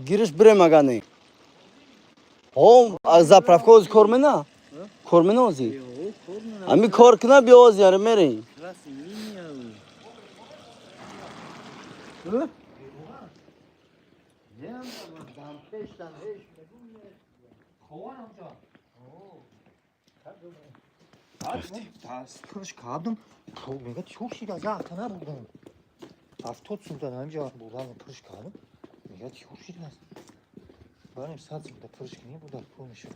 گیرش بره مگانی از заправка اوز کار منا کار منا اوزی امی کار کنه بیا اوز یاره میری Dastırış kaldım. Mega çok şey zaten ha buradan. Haftot sultan amca buradan pırış kaldım. Mega çok şey lazım. Benim saçımda pırış niye burada konuşuyor?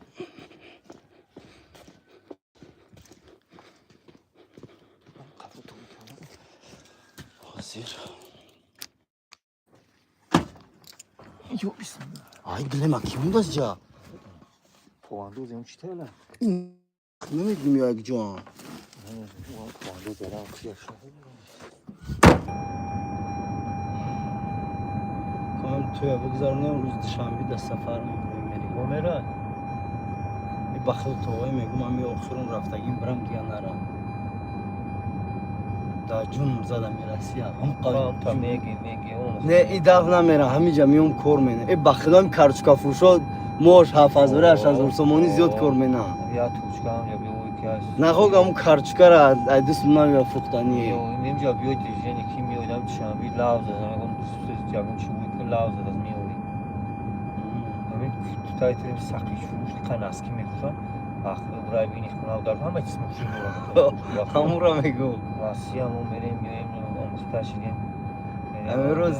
Kapı tutuyor. Hazır. Yok bismillah. Ay bileme kim dazca. Puandı uzun çitela. Ne bilmiyor ya can. Puandı zara kıyaşa. Kan توی بگذارم روز دوشنبه در سفر میریم Omera. ای بخل توی میگم من آخرون رفتگیم برم دیگه نرم دا جون زدم میرسی هم Tamam tamam megi onu. نه ای دف نمیرم همینجا میام کار مینه ای بخلام کارچکا فروشا موش 7000 8000 سومانی زیاد کار مینه Ya tuçkam ya bir o hikayesi. نه خوگم کارچکا را ای دست من یا فروختنی Yo nemca bir öte jeni kim yoydam çan bir lavza zaman onu süs jagın şu bir lavza da mi oy. Hemen tutaytırım saklı şuruş kanas kim ekran. Ah buraya bir iş buna udar ama ismi şu burada. همورا میگو Rasiyam o merem yoyem onu taşıgen. امروز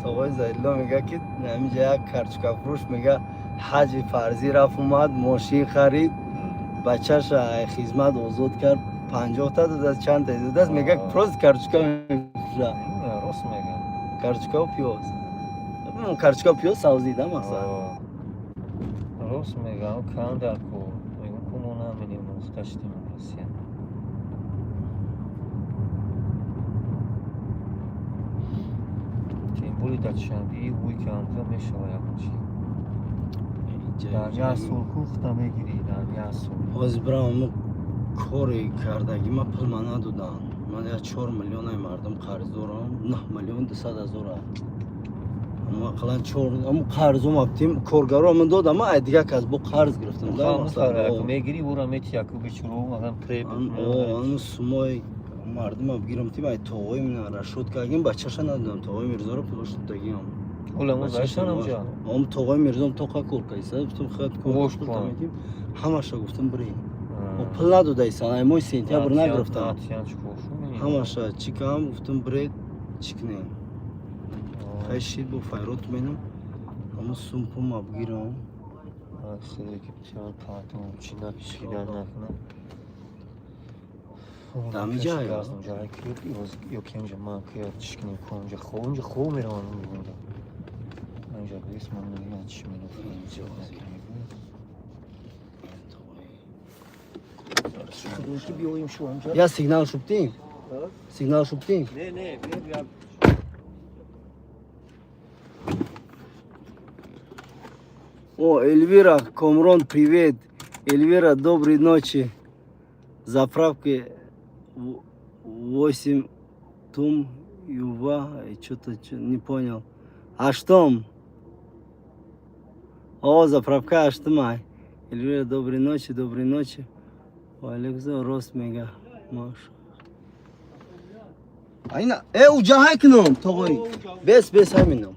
توی زایلا میگه که همینجا یک کارچکا فروش میگه حج فرضی رفت اومد ماشین خرید بچهش خدمت آزاد کرد 50 تا داد چند تا داد میگه پروز کارچکا میفروشه Ros mega. کارچکا و پیاز من کارچکا و پیاز سوزیده مثلا Ros mega o kan dar ko. Megun kumu na menim mustaştim Rusya. Boli daçşanbi weekendda meşaya yapmış. Danya sulhu xtame giri danya sulhu. از برام کاری کردگی من پول من ندادن من یا 4 میلیون مردم قرض دارم 9 میلیون 200 هزار اما قلن 4 اما قرضم افتیم کارگرا من دادم من دیگه کس با قرض گرفتم Tamam مثلا میگیری ورا میت یکو بیچرو مثلا پری آن سمای مردم اب گیرم تیم ای توی من رشد کردیم بچه‌ش ندادم توی میرزا رو پولش دادیم Ola مزایشان امجا ام توی میرزا تو کا کار کیسه گفتم خد خوش کار کن. میدیم همش گفتم بری و پول نداده ایسان ای مای سنتیابر نگرفتم Atyan çıkıyorsun. همش چیکام گفتم بری چیکنه خیلی با فیروت منم اما سومپم اب گیرم Aslında ki çan patron içinden bir şeyler nakına. Damica ya. Lazım cahil yok yemce mankaya çişkini konca konca khomer onun burada. Ancak resmen ne çişmeni Şurada bir oyun şu amca. یا سیگنال شوبتیم سیگنال شوبتیم Ne ya. О, Эльвира, Комрон, привет. Эльвира, доброй ночи. Заправки 8 Тум, Юва, что-то не понял. А что? О, заправка, а что май? Эльвира, доброй ночи, доброй ночи. Александр Росмега, Маша. Ayna, ucağa kınım, toğuy. Bes haminom.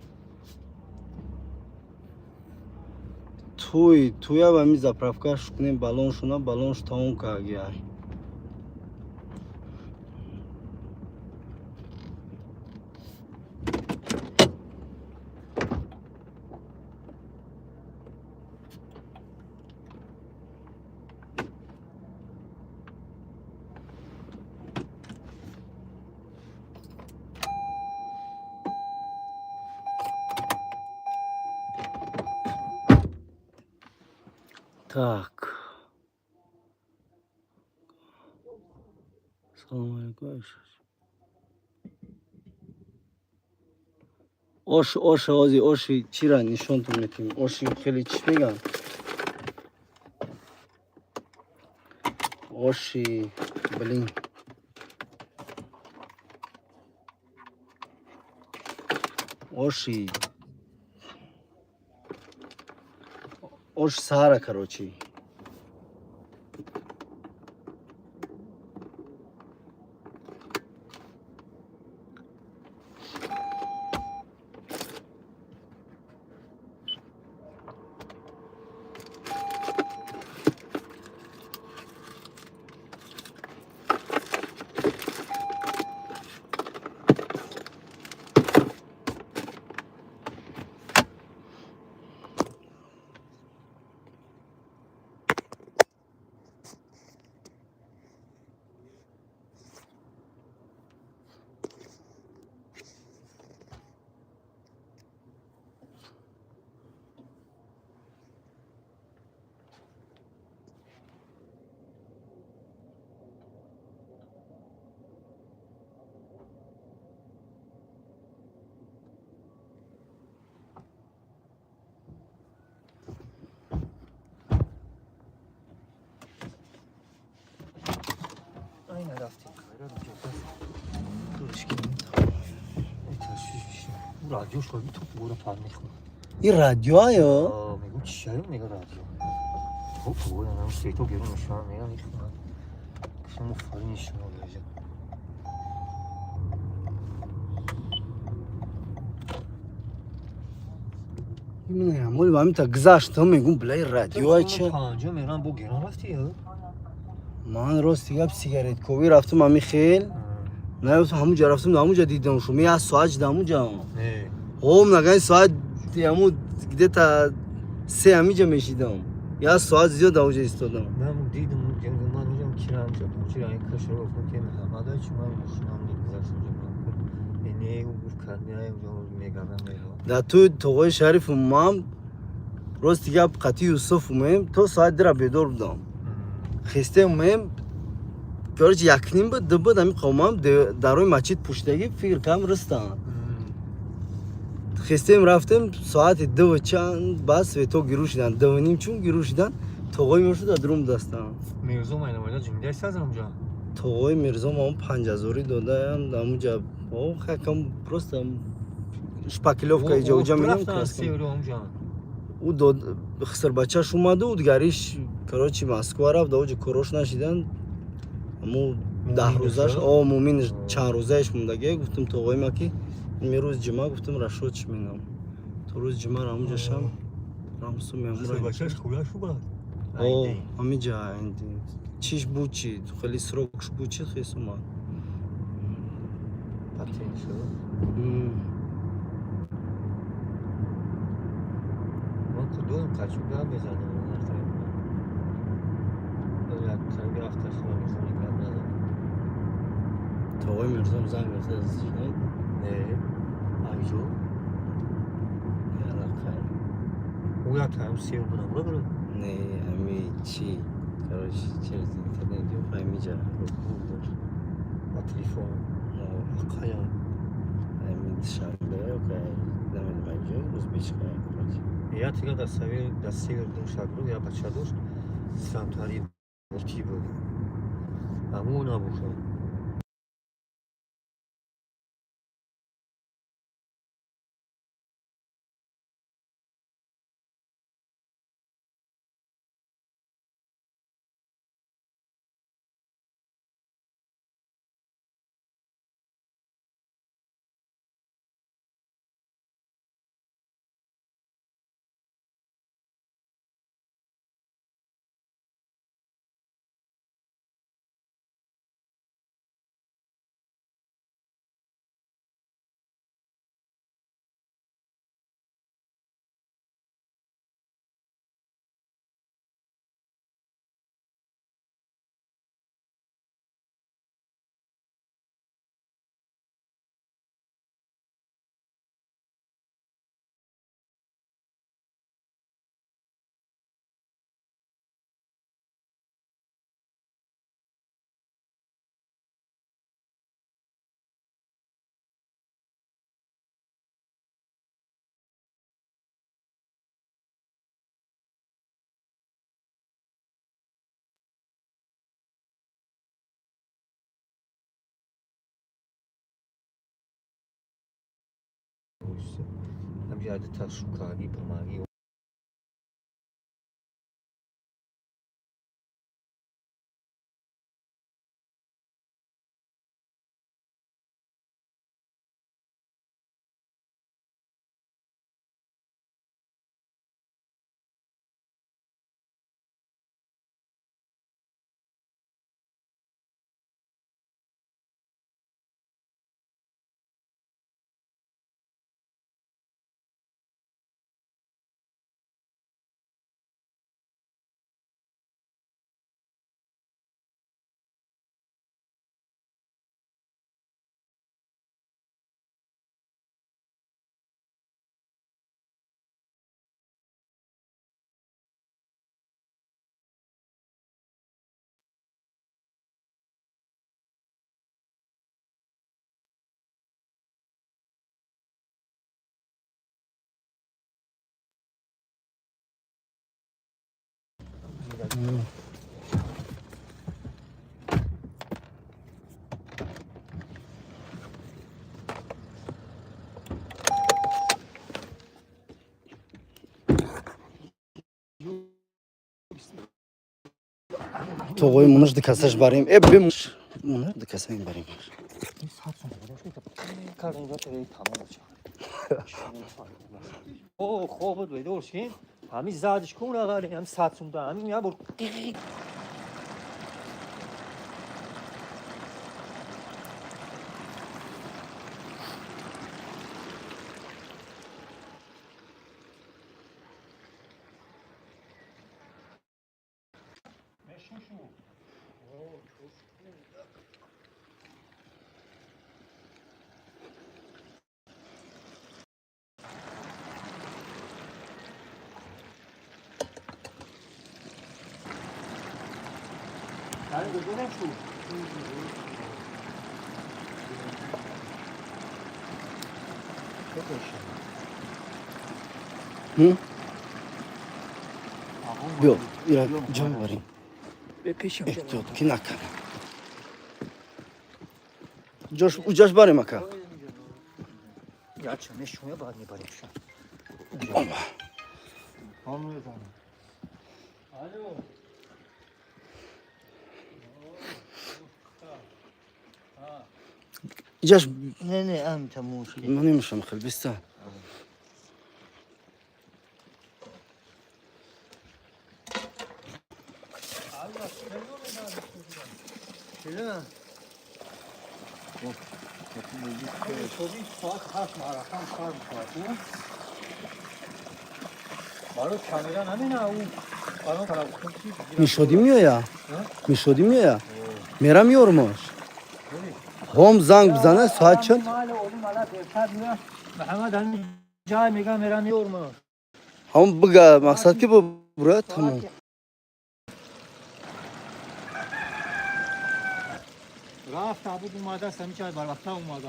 Туя ба ми заправка шукнем балон шуна балон штаун кагия Так. Салам алейкум. Оши чира нишонтон метим. Оши хели чиш мегам? Оши, блин. Оши. Ош сара, короче. Aynen rafting kayra duracağız. Kırış gibi. Bu radyo şöyle bir topu burada parmak mı? این رادیو ها یا میگو چیه میگه رادیو خب تو یعنی سه تا گرون نشون میگم میخوام شما فاری نشون میگم من همول با همین تا گذاشتم میگم بلای رادیو های چه پنجا میرم با گران رفتی یا من راست دیگه سیگارت کوبی رفتم همی خیل نه همونجا رفتم همونجا دیدم شما یه ساعت همونجا نه هم نگه ساعت همون گده تا 3 همینجا میشیدم یا ساعت زیاد همونجا ایستادم من دیدم من اونجا کیرم شد چرا این کشور رو که محمد های چون من نشونم میگذاشت اونجا نه اون کنی های اونجا میگردم در تو توقع شریف مام راست دیگه قطعی یوسف مهم تو ساعت در بیدار بودم خسته مهم گرچه یکنیم بود دو بود همی قومم در روی مسجد پشتگی فکر کم رستم خستیم رفتیم ساعت 2 چند بس و تو گیرو شدن 2 نیم چون گیرو شدن توقعی مرشد در دروم دستم میرزا من اومده جمعه است از اونجا توقعی میرزا ما 5000 داده هم در اونجا او خکم پرستم شپاکیلوفکا اینجا اونجا میرم او داد خسر بچه‌ش اومده و دیگریش کراچی مسکو رفت اونجا کروش نشیدن امو 10 روزش مومین چند روزش موندگی گفتم توقعی ما که میروز جمعه گفتم رشوچ مینم تو روز جمعه را اونجا شم رامسو میامور بچه‌ش خوبه شو او همینجا عندي چیش بوچی خیلی سروکش بوچی خیس اومد پاتین شد من کدوم کچوگا بزنم یا تنگ رفته شما میزنی کار ندارم توقعی میرزم زنگ رفته از جنید نه آیجو یالا خیر او یا تایم سیر بودم برو نه همی چی کارش چیز اینترنت یا فهمیجا با تلفن قایا همی شنبه که دمید مجا روز بیش که یا تیگه دستی دو شگرو یا بچه دوش سمتاری مرتی بود اما اونا بخور هم جاده تشکاری بماری توقعی منش دکسش بریم بمش منش دکسیم بریم او خوب بود دورشین همین زادش کن آقا هم ساعت سوندا همین یا بر Yani gözüne şu. Çok hoş. Hı? Yok, biraz cam varayım. Ve peşim. Yok, ki nakal. Coş, ucaş barım aka. Ya çene şuna bak ne barım şu. Allah. Anlıyor tamam. Alo. İcaş, Ne أنت موشي ما نمشي مخل بستا. شنو؟ میشدیم یا میشدیم یا میرم یورماش هم زنگ بزنه ساعت چند محمد هم جای میگم میرم یورما هم بگه مقصد که برای تمام رفت عبود اومده است همین چای بر وقتا اومده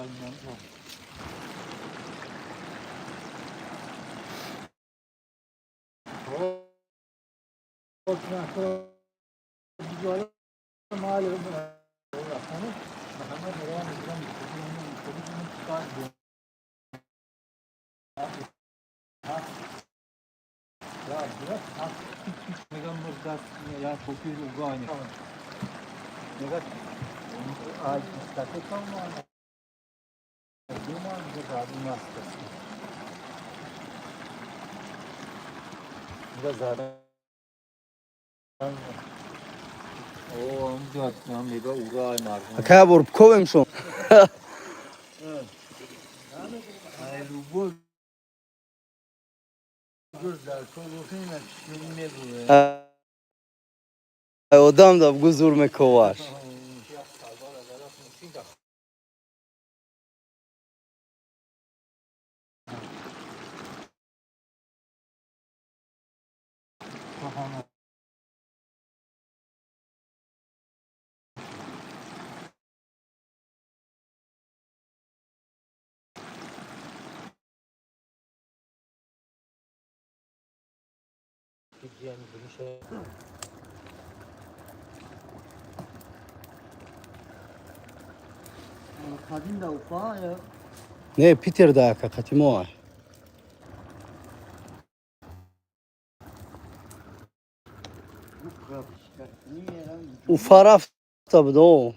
میگم دست یا توپی رو گاه میکنم نگاه آج استفاده کنم دیمان زادی ماست زادن او هم جات هم میگه اوگاه مردم اکا برو بکویم شون ایلو گرز در تو گفتیم نشونی میگوه آدم دا بگو زور میکواش قدیم دا وفا نه پیتر دا اکا قتیمو وفا رفته بود او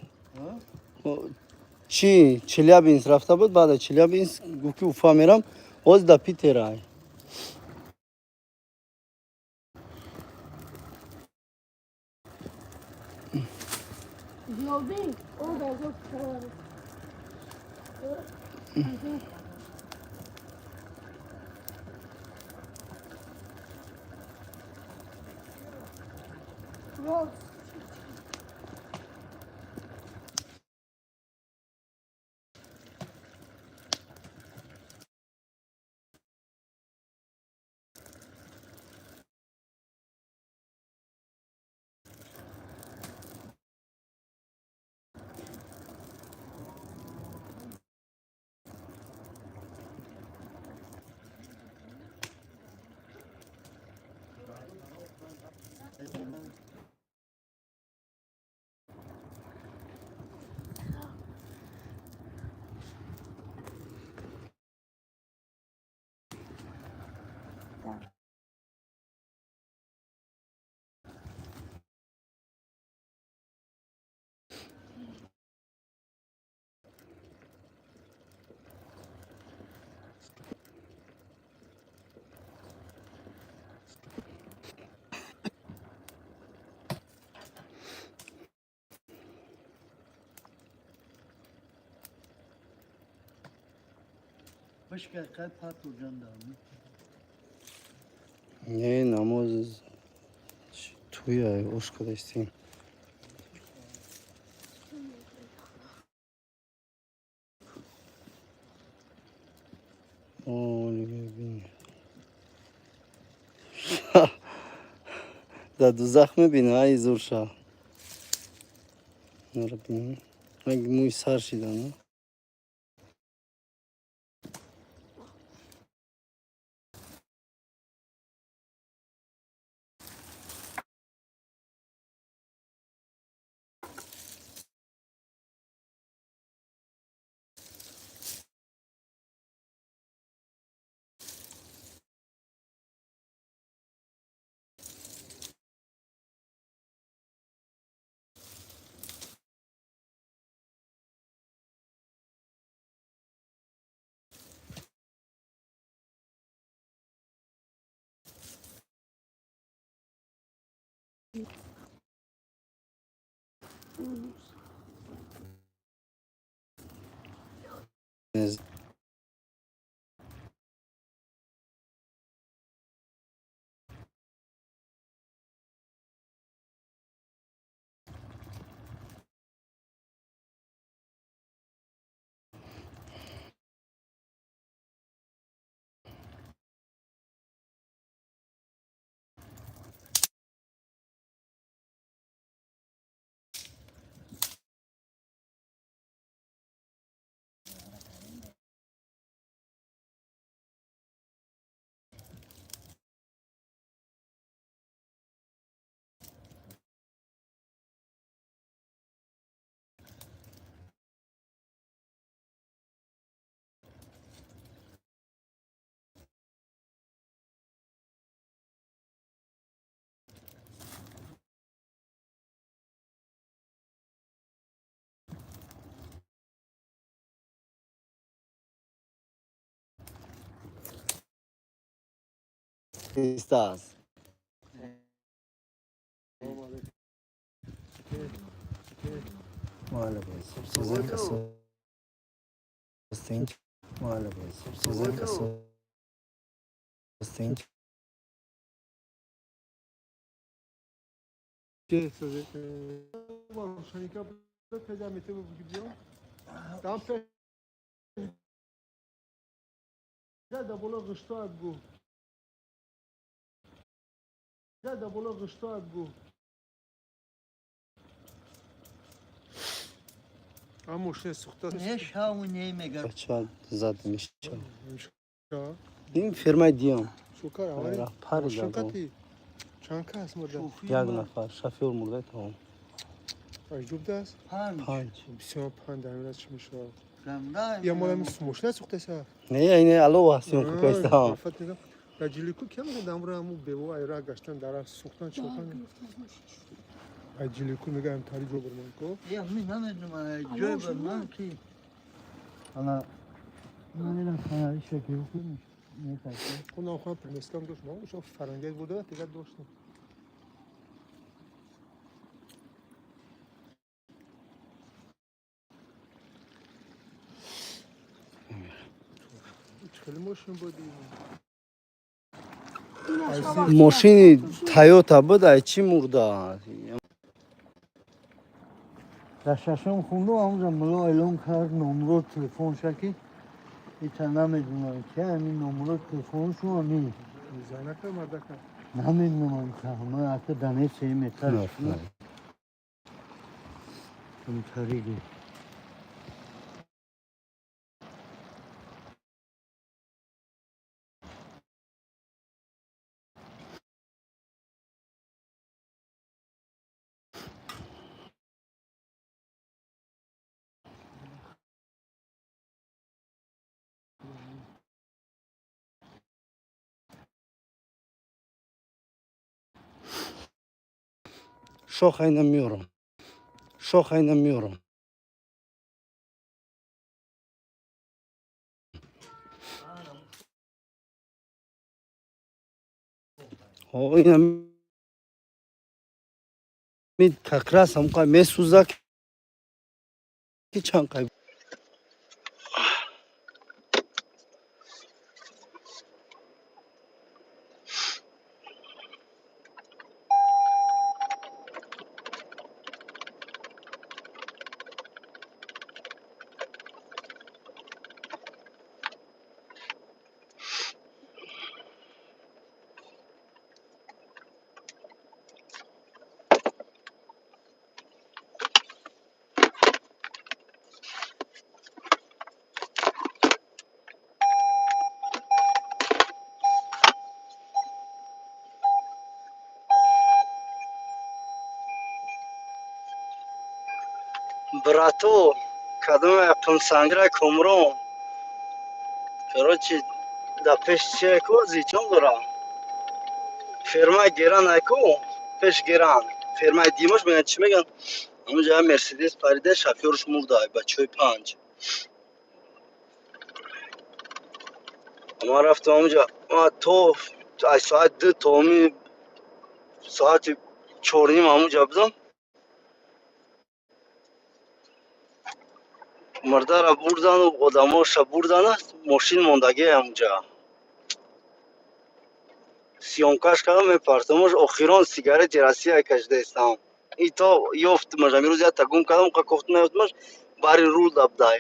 چی چلیابینس رفته بود بعد چلیابینس گفت که وفا میرم از دا پیتر های Ziyobin, orada çok severim. Yok. Başka kay pat ucunda mı? Ne namaz tuya hoş kadar. Olha, bem. Da duzak mı bin ay zorşa. Ne Rabbim. Hangi muy sarşidan ha? Ez- Estás. Olha, Suzana Caçou. Bastante. Olha, Suzana Caçou. Bastante. Şey sözü. Var şanika pejamete bu gidiyor. Tam pe. Da bola gışta bu. Da bola gışta bu. Ama şey sokta. Ne şavu ne mega? Bachar zaten işte. Ya. این firma diyorum. Sokar ama. Rah pari Şankati. Çanka asmada. یک نفر شفیع مرده تمام Ajubdas. Pan. 5 Bismillah pan damına çıkmış o. Ramda. Ya mola mismoş ne sokta sa. نه اینه الو واسیم کو کوستا Afat ne? Aciliku kim de damra mu bevo ayra gaştan dara soktan çokan. Aciliku mega tari joburman ko. Ya mi namedim ay joy barman ki. Ana. Ne sana iş yapıyormuş. Ne kaçtı? Ondan sonra Prenslam dost mu? Şu Farangel burada da tekrar dostum. Çıkalım boşun bu değil. ماشین تایوتا بود چی مرده Raşaşım kundu amca mılı aylon kar numara telefon şaki. İtana medunay ki hani numara telefon şu an iyi. Zanaka mardaka. Namin numan kahma akı dane şey metal. Bunu tarigi. شاخ اینا میارم شاخ اینا میارم ها اینا می ککراس هم که میسوزه که چند قایب براتو کدوم پنسانگرای کمرون короче да пеш че кози чом дора ферма геран айку пеш геран ферма димош меган чи меган амуҷа мерседес парида шофёрш мурда ба чой панҷ ама рафтам амуҷа то аз соат ду томи соати чорним амуҷа будам мардара бурдану одамоша бурдана мошин мондагӣ амуҷа сиёмкаш кардам мепартамош охирон сигарети россия кашидаистам ито ёфтмаш амирӯз як гум кардам ка кофта наёфтмаш бари рул дабдай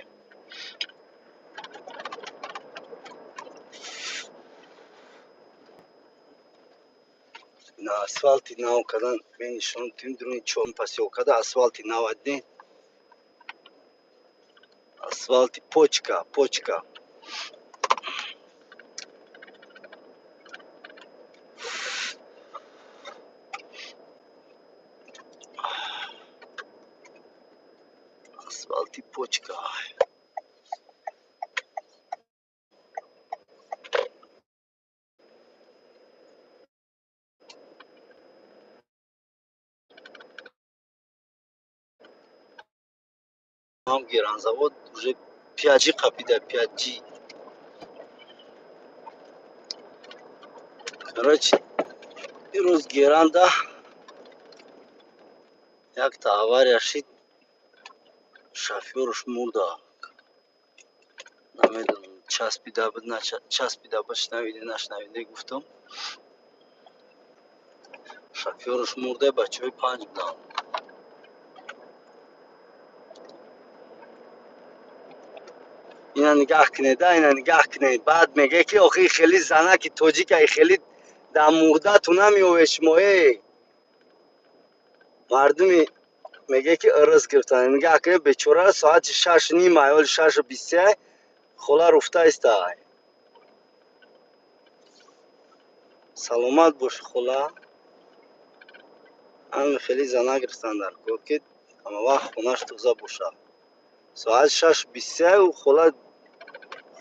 на асфалти нав кадан менишон тим дуруни чорум пасёкада асфалти нав аддин асфалти почка почка асфалти почка ҳам геранзавод уже пиаҷи қапида пиаҷи короче имрӯз геранда якта авария шид шофёрш мурда намедонам часпида буд начаспида буд шунавиде нашунавиде гуфтам шофёрш мурда бачаҳои панҷ буданд ина нигаҳ кунеда ина нигаҳ кунед баъд меге ки охи хели занаки тоҷика хели дар мурдату намеёвед шумое мардуми меге ки ырз гирифтан нигаҳ кунед бечора соати 6:30 ё 6:23 хола руфтаистай саломат бош хола ҳами хели зана гирифтан дар кор ки ҳама вақт хонаш тоза бошад соати 6:23 хола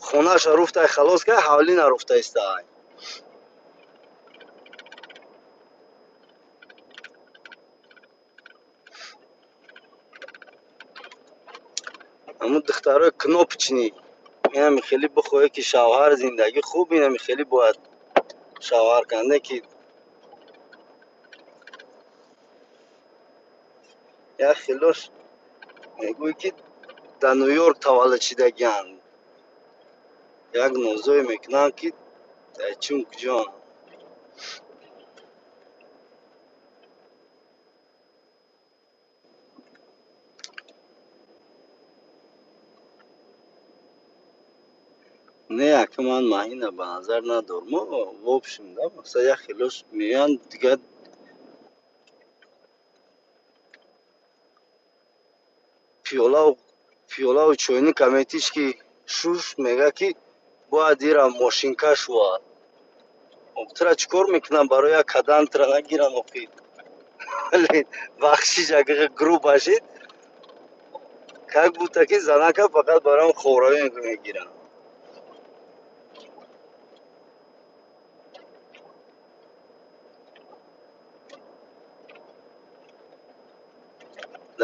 хонаша руфтай халос кард ҳавлӣ наруфтаистай ҳамун духтарои кнопочни инами хеле бихоҳед ки шавҳар зиндагӣ хуб инами хеле бояд шавҳар канда ки як хелош мегӯяд ки дар ню-йорк таваллуд шидагианд як нозое мекунанд ки чун куҷоам не яка ман маҳина ба назар надорм вообщем да масалан як хелош меоянд дигар пиёлаву чойник аметиш ки шуш мегӯяд ки бояд ира мошинка шувад обтира чӣ кор мекунанд барои як кадантра нагиранд охи бахшиш агар груб башид как будто ки занака фақат барои ховравӣ мегиранд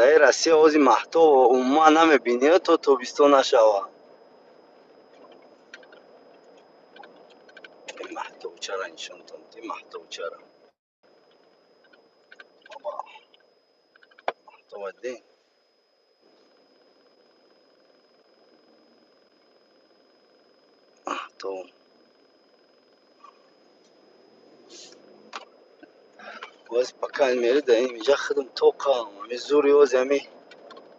در راستی اوزی محتوا عموما نمیبینی تو تابستون نشوا. این محتوا چرا نشون تام محتوا چرا بابا محتوا دی محتوا اوز پکان میره در اینجا خدم توقع میزوری اوز همی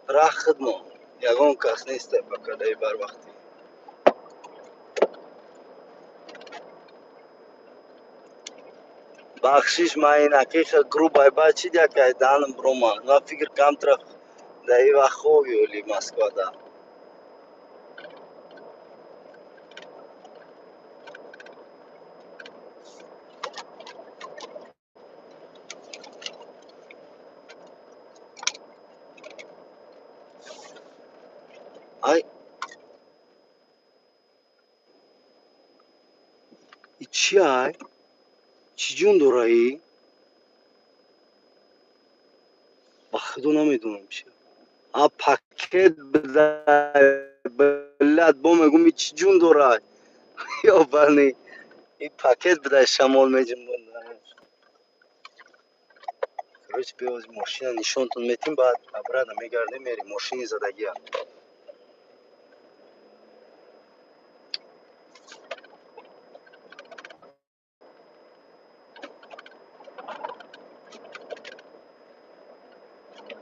راه خدمو یگان کس نیست پکدای بر وقتی بخشش ما این حقیقت گروه بای با چی دیا که دانم بروما نا فکر کم طرف دایی و خوبی ولی مسکو دا ای چی های چی جون دارایی بخدو نمیدونم چی پاکت بده بلد با میگم چی جون دارای یا بانی این پاکت بده شمال میجم بنده روز بیاز ماشین نشون تون میتیم بعد ابراد میگرده میری ماشین زدگی هم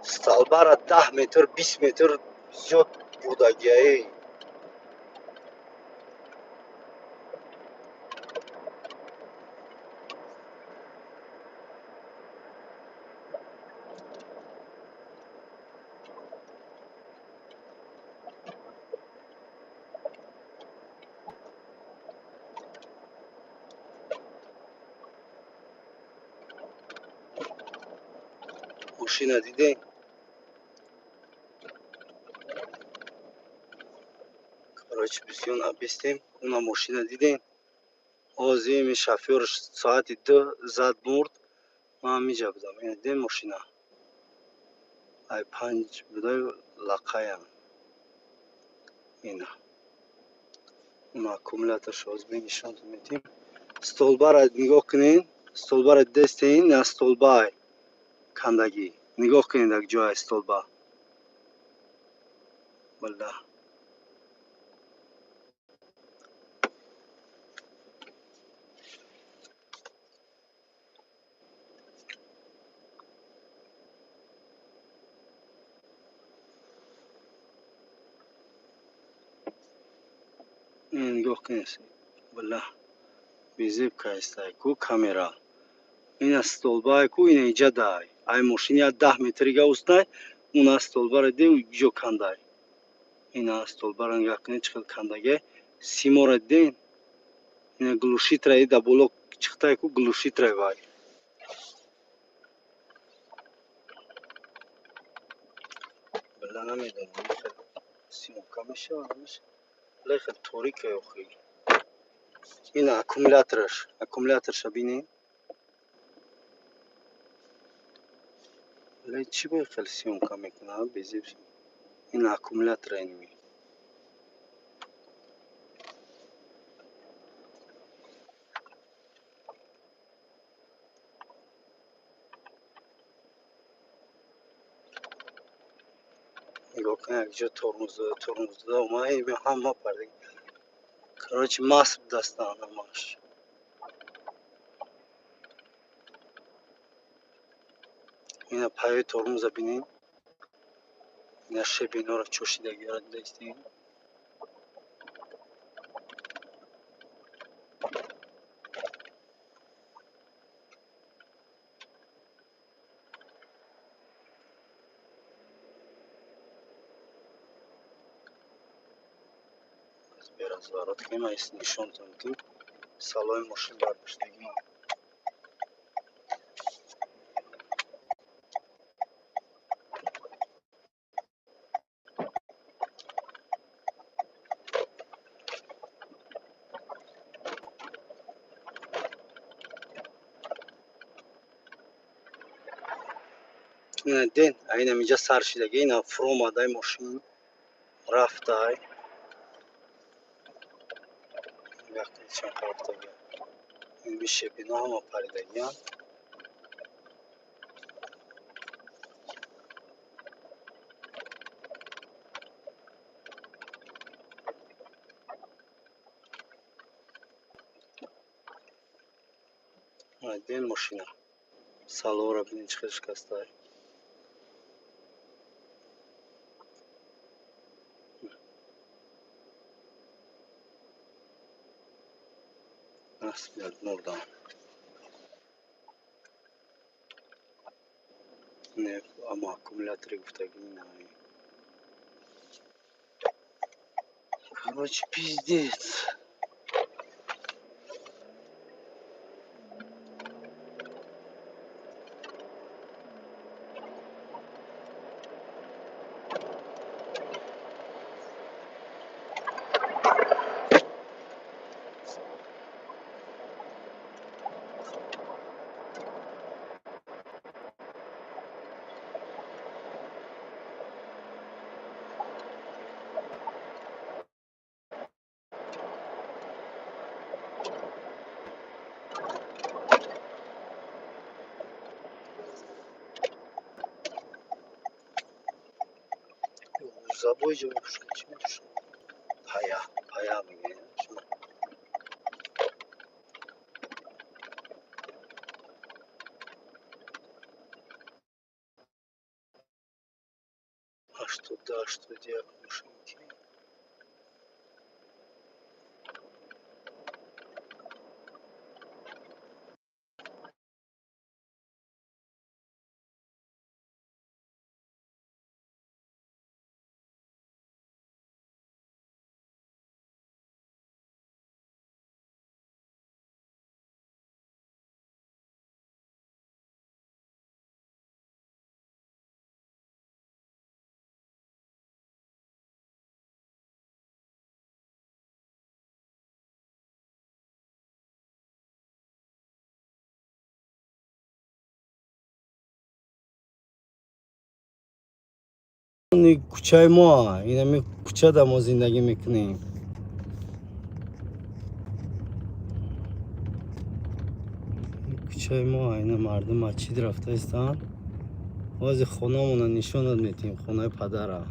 استالبار 10 متر 20 متر زیاد بودگی ماشین دیدین کراچی بسیون بیستیم اونا ماشین دیدین آزیم شافیر ساعت 2 زد مرد ما میجا بودم این دیدین ماشین ای 5 بودای لقایم اینا اونا اکومولاتور شوز بینشون تو میتیم столбар нигоҳ кунед столбаро дестед на столба кандагӣ нигоҳ кунед як ҷоя столба валла нигоҳ кунед валла безибка истай ку камера ина столбае ку ина иҷа дай ай мошини 10 метрига устай уна столбаро де ҷо кандай ина столбаро нигоҳ кунед чӣ хел кандаге симора ден ина глушитра ида боло чиқтай ку глушитра вай валла намедонам хел симока мешавад валла хел торика охи ина аккумуляторша бинед валла чӣ бо хел симока мекунад безиб ин аккумулятора инми нигоҳ кун якҷо тормоз дода омад ин ҳама парда короче маск дастан ҳамаш ина паёи тормоза бинед ина шебиноро чошидагиро дестед беразворот кема ис нишонтон ки салои мошин бардоштагӣ اینا دین اینا میجا سر شدگی اینا فرو اومده ماشین رفته وقتی چند رفته این میشه بینا هم پریدگی هم دین ماشین سالو را بینید چه شکسته های اصل مردم نه اما اکومولاتوری گفتگی نه короче пиздец забой же пая میگه а что да что делать машинки این کوچه ما این می کوچه در ما زندگی میکنیم کوچه ما این مردم مسجد رفته هستن باز خونه مون نشون میدیم خونه پدره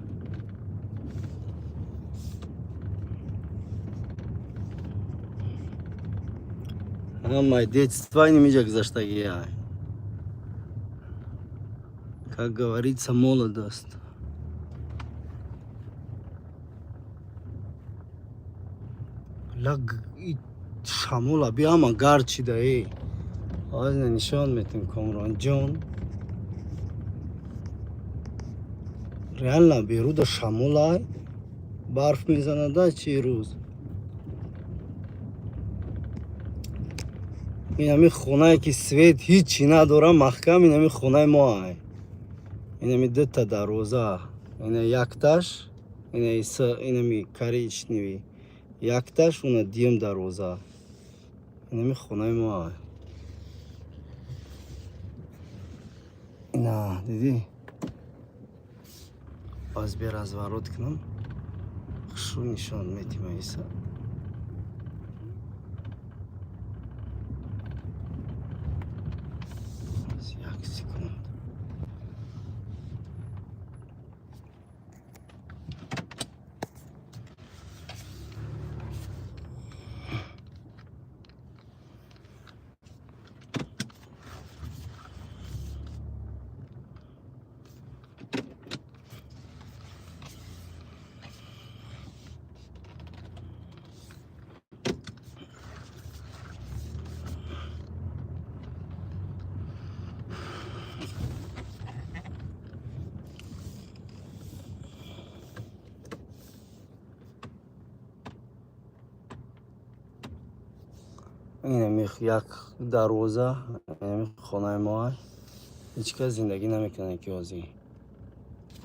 мое детство не миджа гузаштаги как говорится молодость лаг шамола биама гарчида аз нишон метим комрон ҷон реально беруда шамола барф мезанада чи рӯз инами хонае ки свет ҳичи надора маҳкам инами хонаи моа инами дута дарвоза ина якташ инами коричневый якташ уна дим дарвоза инами хонаи моа ина диди аз беразворот кунам хушу нишон метим иса як секунд این یک دروازه خانه ما هیچ کس زندگی نمیکنه که ازی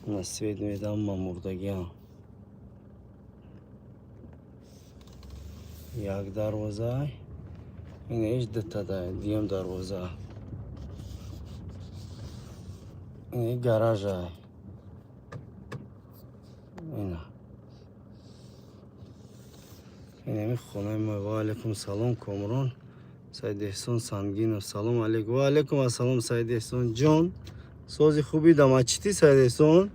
نسوید میدم ما مردگی هم یک دروازه این هیچ دوتا ده دیم دروازه این گاراژ های اینا این خونه ما. و علیکم سلام کامران سید احسان سنگین و سلام علیکم. و علیکم السلام سید احسان جان. سازی خوبی دم چیتی سید احسان؟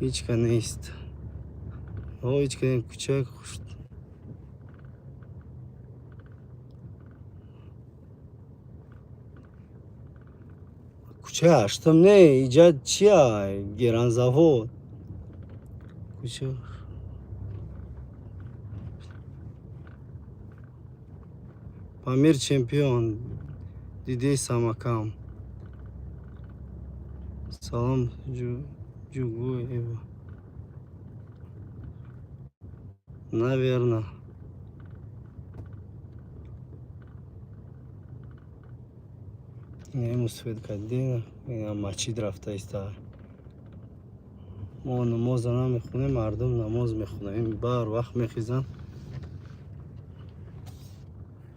هیچ که نیست. هیچ که کوچک خوش. کوچه هشتم نه ایجاد چیه گران زهود کوچه پامیر چمپیون دیدی سامکام سلام جوگو ایوا наверное не мусфед кадина ина масҷид рафта иста мо намоз намехунем мардум намоз мехунем ин бар вақт мехизан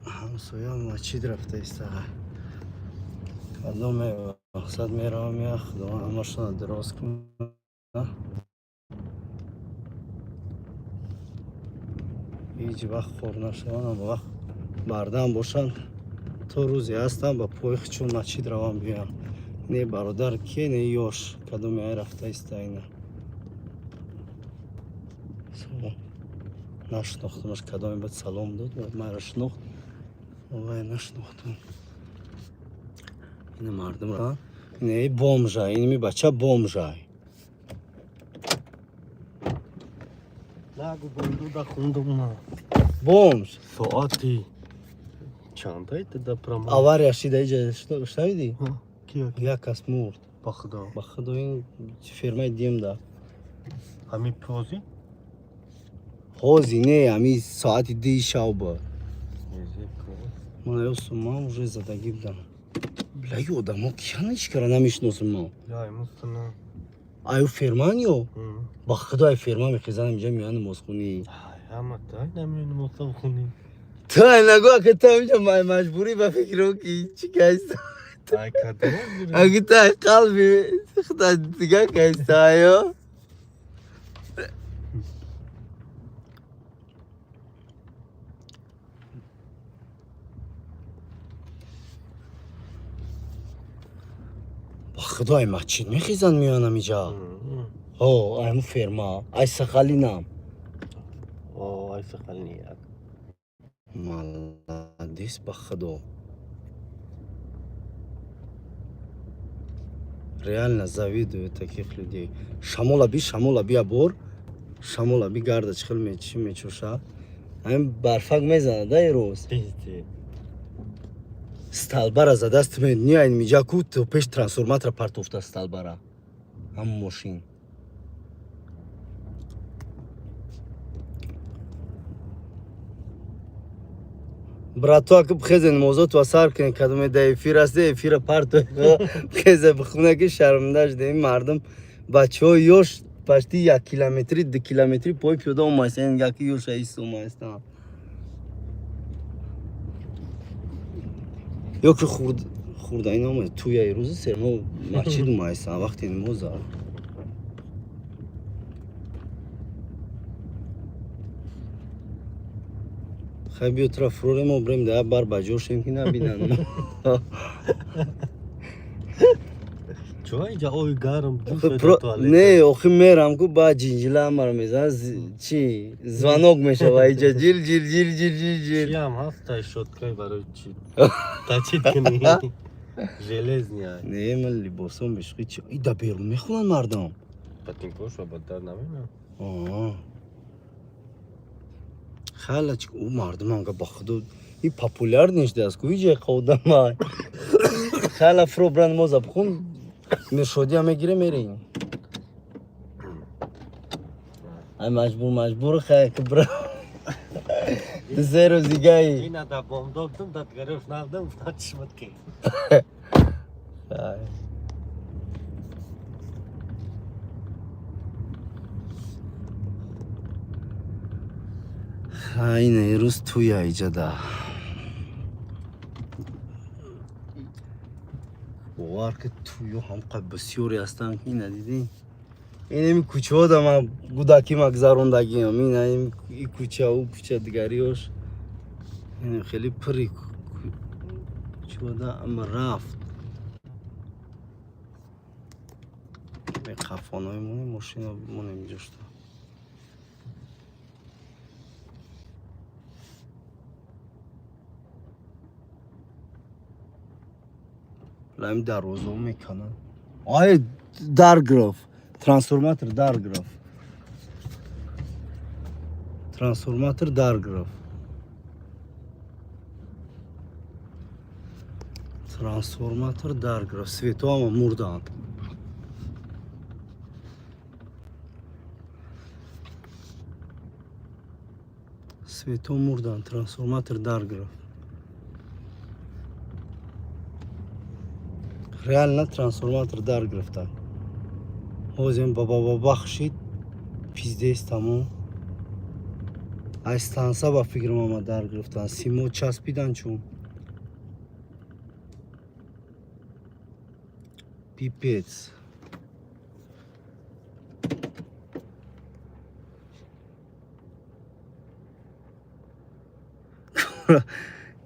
ҳамсоя масҷид рафта иста кадом мақсад меравам я худо ҳамашона дароз кунад ҳеҷ вақт хоб нашаванд вақт бардам бошанд то рӯзе ҳастам ба пои хичун масҷид равам биям не бародар ке не ёш кадоме ай рафта иста ина нашинохтамаш кадоме бад салом дод мара шинохт вай нашинохтам ина мардум ина бомжа инми бача бомжа نگو بندو دا خوندم ما бомж ساعتی چندایی تا پرما авария шида иҷа шунавидӣ کیا як кас мурд با خدا ба худо ин фермаи дим да همین پوزی ҳози не ҳами соати ди шав буд ман ёсум ман уже задагӣ будам бля ё одамо кияна чикара намешиносим мо یا امستنا аю ферман ё ба худо ай ферма мехезанам инҷа миёни мозхунӣ اما تا نمیدونم مصاب خونی تو ай нагӯя ки то инҷа маҷбурӣ ба фикро ки чӣ кайста ای کدوم аги то ай қалби худа дига кайста ё ба худо ай масҷид мехезан миёнам инҷа айму ферма ай сахалинам اوه ای سخنی молодец ба худо реально завидую таких людей шамола бия бор шамола би гарда чихел мечи мечуша ҳам барфак мезанад ай рӯз دیدی сталбара задаст не айн миҷа ку то пеш трансформатора партофта сталбара ҳамон мошин братва ки бихезе намозот ва сар кунед кадоме да эфир аст эфира парто бихезе бихуна ки шарминда шуда ин мардум бачаҳо ёш пашти 1 километри 2 километри пои пиёда омаистанд яки ёша ист омаистанд ёки хурдаин омад туяи рӯзи сермо масҷид омаистанд вақти намоза хай биё тра фуроре мо бирем да бар баҷо шем ки набинанд چون اینجا اوی گرم не охи мерам ку ба ҷинҷила ҳамаро мезанад чи звонок мешава инҷа ҷил چی هم هست تای شدکای برای چی تچید کنی ژلزنی های не ман либосом бишқи чи ида берун мехунанд мардум патинкош ва бадтар наминам хала чи у мардуманга ба худо и популярный шудааст ку иҷа қодама хала фро бранд мо забхун шодия мегире мерем ай маҷбур хай ки бра зеро зигаи این دا بام دادم داد گرفت ندم داد شمت که айна ирӯз туя иҷада باور که توی هم بسیاری هستن این ندیدین این کوچه ها دم گودکی مگذروندگی هم این کوچه و کوچه دیگریش این خیلی پری چوده اما رفت به خفان های مونی ماشین ها مون اینجا شده لایم دروازه ها میکنن آی در گرفت ترانسفورماتر در گرفت ترانسفورماتر در گرفت ترانسفورماتر در گرفت سویتو هم مردن سویتو مردن ترانسفورماتر در گرفت реально трансформатор дар гирифта ҳозим ба бахшид пиздес тамом ай станса ба фикрим омад дар гирифтан симо часпидан чун пипец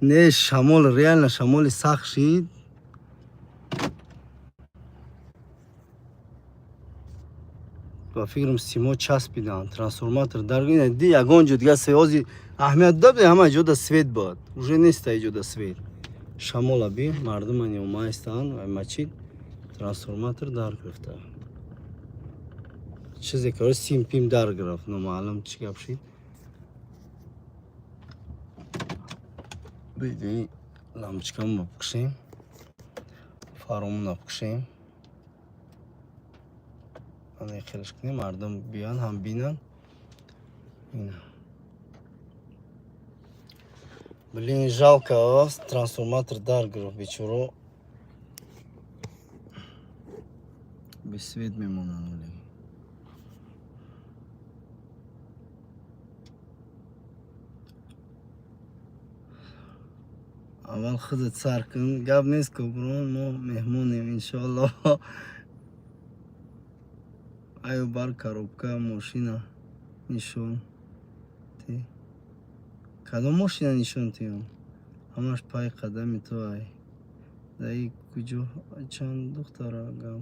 не шамол реально шамоли сахт шид با فکرم سیمو چسبیدن ترانسفورماتر در دی یگان جو دیگه سیازی اهمیت داده همه جو دا سوید بود уже نیست ایجو دا سوید شمال بی مردم انی اومایستان و مچید ترانسفورماتر در گرفته چیزی که سیم پیم در گرفت نمعلم چی گپ شید بیدی لامپچکم بکشیم فارمون بکشیم آن خیلیش کنیم مردم بیان هم بینن اینا блин жалко трансформатор дар гирифт бечоро без свет мемонан вале аввал худат сар кун гап нест коброн мо меҳмонем иншоаллоҳ аю бар коробка мошина нишон ти кадом мошина нишон тиём ҳамаш пай қадами ту ай даи куҷо чанд духтара гам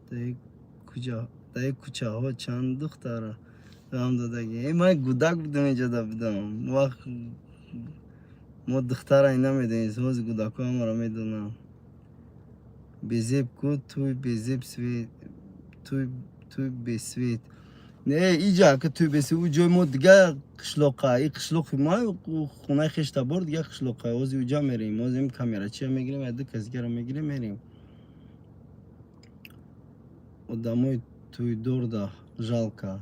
даи кӯчаҳо чанд духтара гам додагӣ ман гудак будам инҷода будам вақт мо духтарай намедонем ҳози гудако ҳамаро медонам безеб ку туй безеб свет туй бесвет не иҷа ка туй бесвет у ҷои мо дига қишлоқа и қишлоқи мо хунаи хештабор дига қишлоқа ози уҷа мерем озим камерачия мегирем яду казигара мегирем мерем одамои туйдор да жалка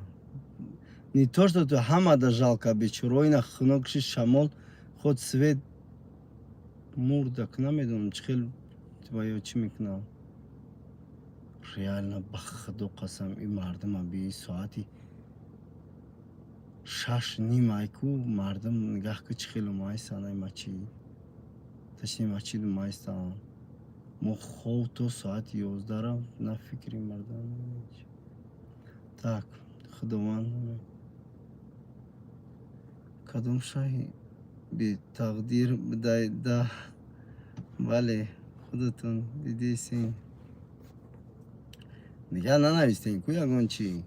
не то что ту ҳама да жалка бечораи на хунокши шамол худ свет мурдак намедонам чӣ хел یا چی میکنم реально ба худо қасам این مردم هم به ساعتی 6:30 айку мардам нигоҳ ку чӣ хел умайстан ай мачид ташни мачид умайстан мо хоб то соати 11 на фикри мардам так худованд кадом шаҳи бетақдир да бале خودتون دیدیسین دیگه ننویستین کو یگان چی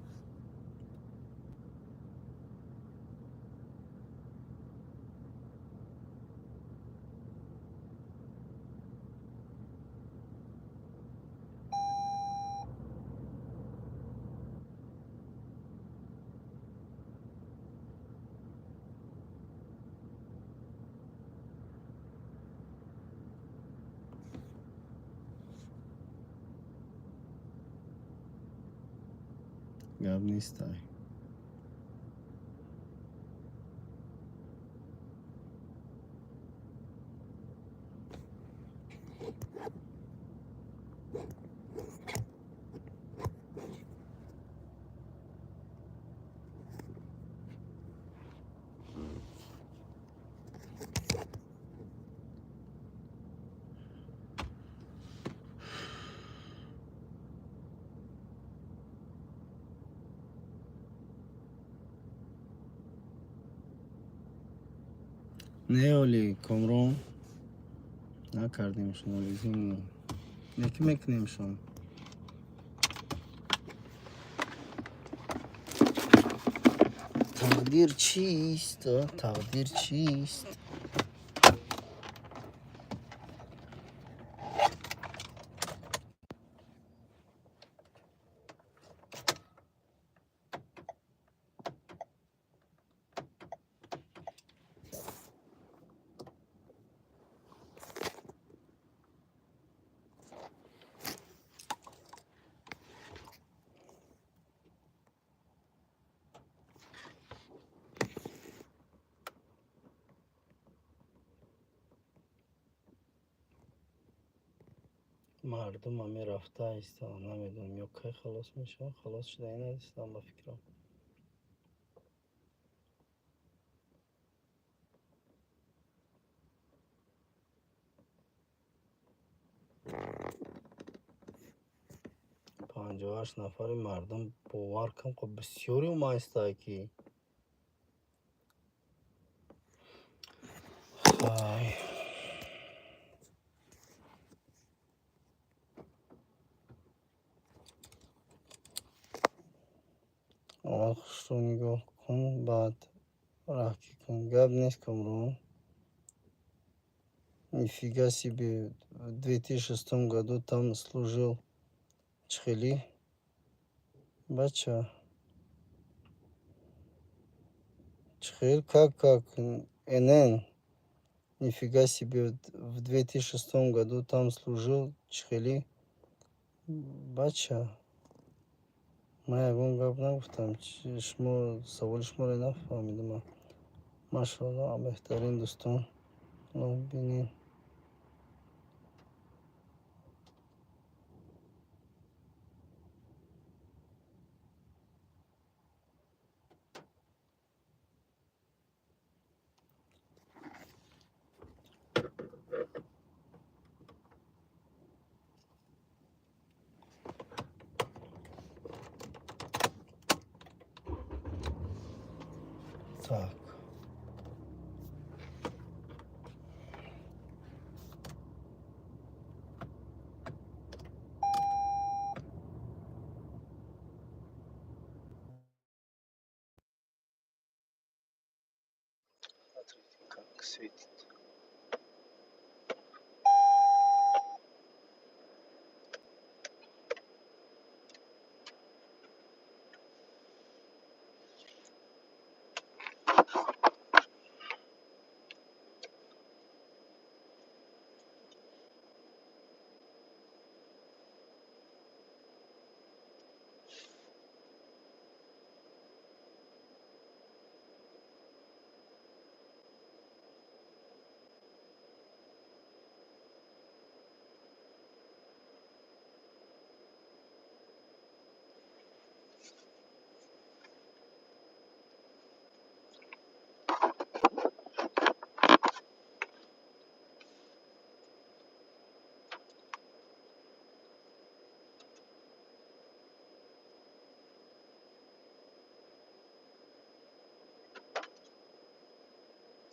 گپ نیست Не, Оли, Камрон. نکردیمشون آویزون یکی میکنیمشون تقدیر چیست؟ تقدیر چیست؟ مردم همه رفته ایستان نمیدونم یا که خلاص میشه خلاص شده این نیستم با فکرم پنجاه و هشت نفر مردم باور کن خب بسیاری اومایسته که خای آخش رو نگاه کن بعد رحکی کن گب نیست Камрон. Нифига себе, в 2006 году там служил Чхели. Бача. Чхель как НН. Нифига себе, в 2006 году там служил Чхели. Бача. Моя гонга там шмо савол шмо нафамидам. Машаллах, бехтарин дӯстон. Ну, бинин. Так. Смотрите, как светит.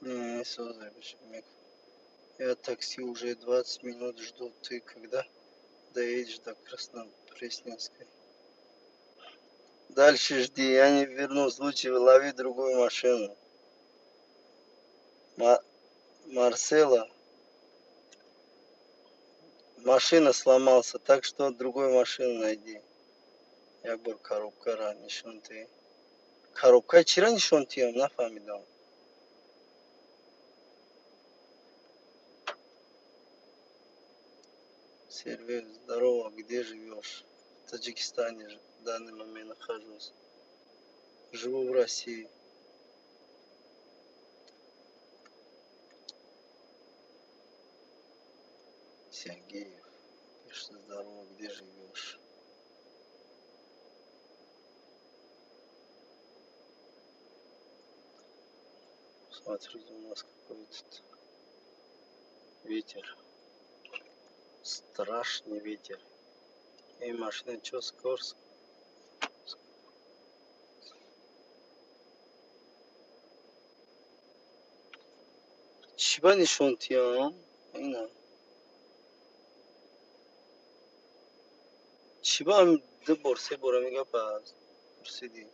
Не, Созович, я такси уже 20 минут жду. Ты когда доедешь до Краснопресненской? Дальше жди, я не вернусь. Лучше лови другую машину. Марсела, машина сломался, так что другую машину найди. Я говорю, коробка раньше ты. Коробка вчера ничего не нафамидал. Сервер, здорово, где живешь? В Таджикистане в данный момент нахожусь. Живу в России. Сергеев. Пишет, здорово, где живешь? Смотрите, у нас какой тут ветер. Страшный ветер. И машина что, скорость? چیبا نشونتیام اینا چیبا هم ده برسه برا میگه پس پرسیدی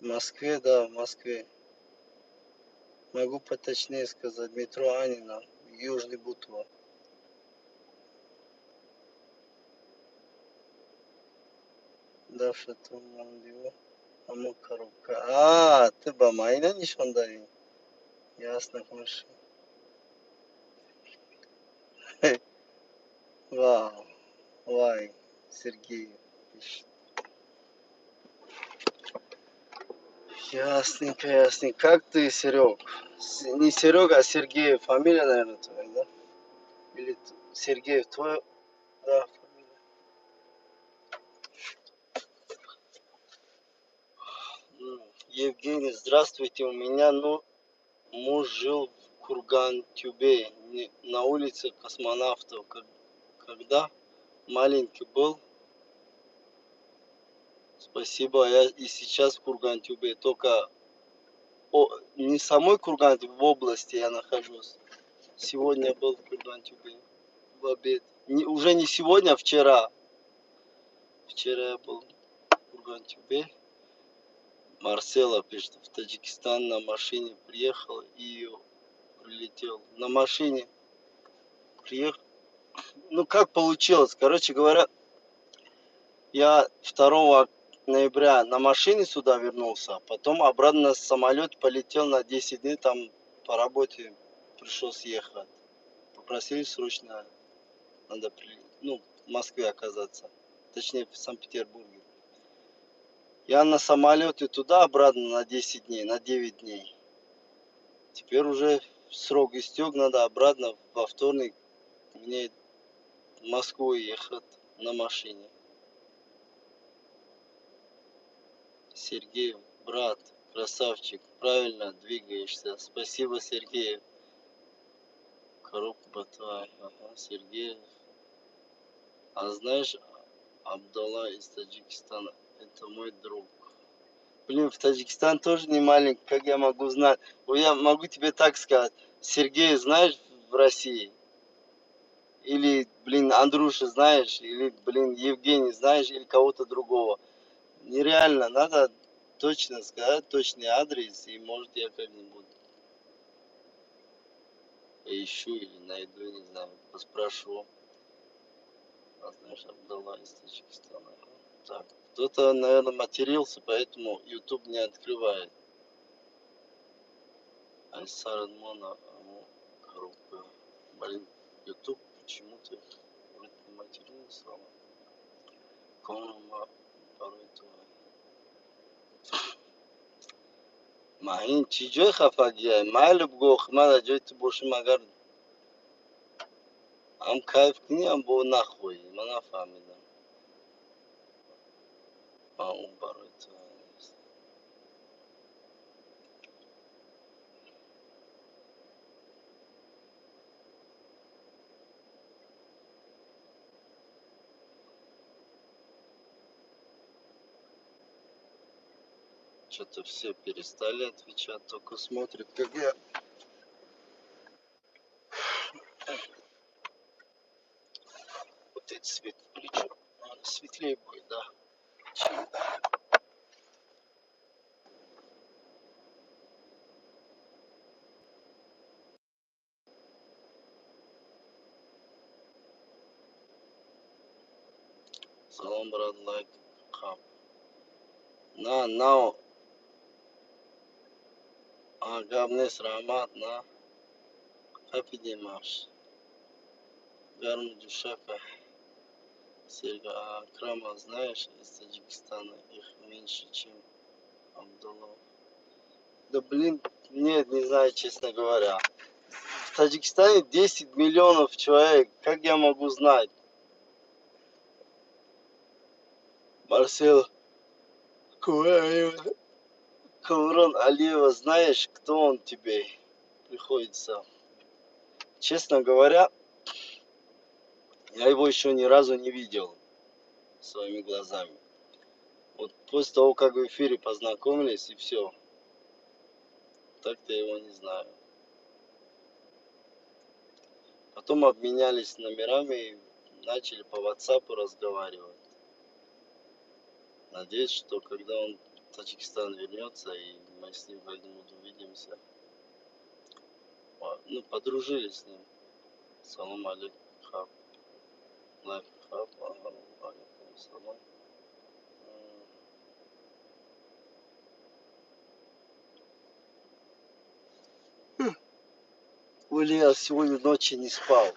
Москве, да, в Москве. Могу поточнее сказать. Метро Анина, Южный Бутово. Да, что-то он его. А ну коробка. А, ты бамайна нишон дали. Ясно, хорошо. Вау. Вай, Сергей пишет. Ясненько, ясненько. Как ты, Серег? Не Серега, а Сергей. Фамилия, наверное, твоя, да? Или Сергей, твой? Да, фамилия. Евгений, здравствуйте. У меня, муж жил в Курган-Тюбе, на улице Космонавтов. Когда маленький был, спасибо, я и сейчас в Курган-Тюбе. Только не самой Курган, в области я нахожусь. Сегодня был в Курган-Тюбе в обед. Уже не сегодня, а вчера. Вчера я был в Курган-Тюбе. Марсела пишет, в Таджикистан на машине приехал и прилетел. На машине приехал. Ну, как получилось? Короче говоря, я 2 ноября на машине сюда вернулся, потом обратно на самолет полетел на 10 дней, там по работе пришлось ехать. Попросили срочно, надо в Москве оказаться, точнее в Санкт-Петербурге. Я на самолете туда обратно на 10 дней, на 9 дней. Теперь уже срок истек, надо обратно во вторник мне в Москву ехать на машине. Сергей, брат, красавчик, правильно двигаешься. Спасибо, Сергей. Коробка твоя. Ага, Сергей. А знаешь, Абдалла из Таджикистана, это мой друг. Блин, в Таджикистан тоже не маленький, как я могу знать? Я могу тебе так сказать. Сергей знаешь в России? Или, блин, Андрюша знаешь? Или, блин, Евгений знаешь? Или кого-то другого? Нереально, надо точно сказать, точный адрес, и может я как-нибудь поищу или найду, не знаю, поспрошу. А знаешь, Абдалла из Таджикистана. Так, кто-то, наверное, матерился, поэтому YouTube не открывает. Айсар Эдмона, коробка. Блин, YouTube почему-то вроде не матерился. Кома порой твой. Махин чижой хафагия, майлуб гох, мада джой ты больше магар. Ам кайф кни, ам бо нахуй, мана фамида. Он порой твой. Что-то все перестали отвечать, только смотрят, как я. Вот этот свет включу, светлее будет, да. Салам, брат, лайк, хап. На, Габнес Рамат, на. Happy Dimash. Гарм Дюшака. Серега Акрама, знаешь, из Таджикистана их меньше, чем Абдуллов. Да блин, нет, не знаю, честно говоря. В Таджикистане 10 миллионов человек, как я могу знать? Марсел Каврон Алиева, знаешь, кто он тебе приходится? Честно говоря, я его еще ни разу не видел своими глазами. Вот после того, как в эфире познакомились, и все. Так-то я его не знаю. Потом обменялись номерами и начали по WhatsApp разговаривать. Надеюсь, что когда он в Таджикистан вернется и мы с ним когда-нибудь увидимся. Ну, подружились с ним. Салам алейкум. Хаб. Лайк хаб. Алейкум салам. Я сегодня ночью не спал.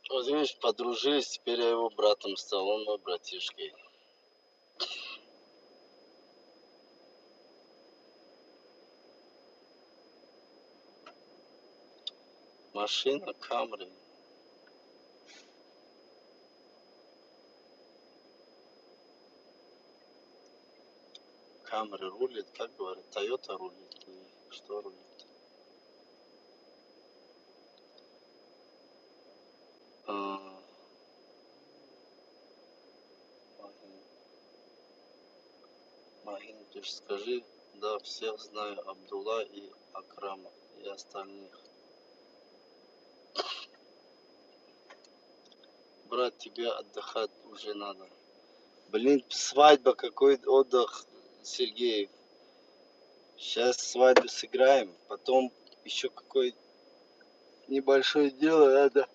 Вот видишь, подружились, теперь я его братом стал, он мой братишка. Машина, Камри. Камри рулит, как говорят, Тойота рулит. И что рулит? А, Магин, ты же скажи, да, всех знаю, Абдулла и Акрама и остальных. Брат, тебе отдыхать уже надо. Блин, свадьба, какой отдых, Сергеев. Сейчас свадьбу сыграем, потом еще какое небольшое дело надо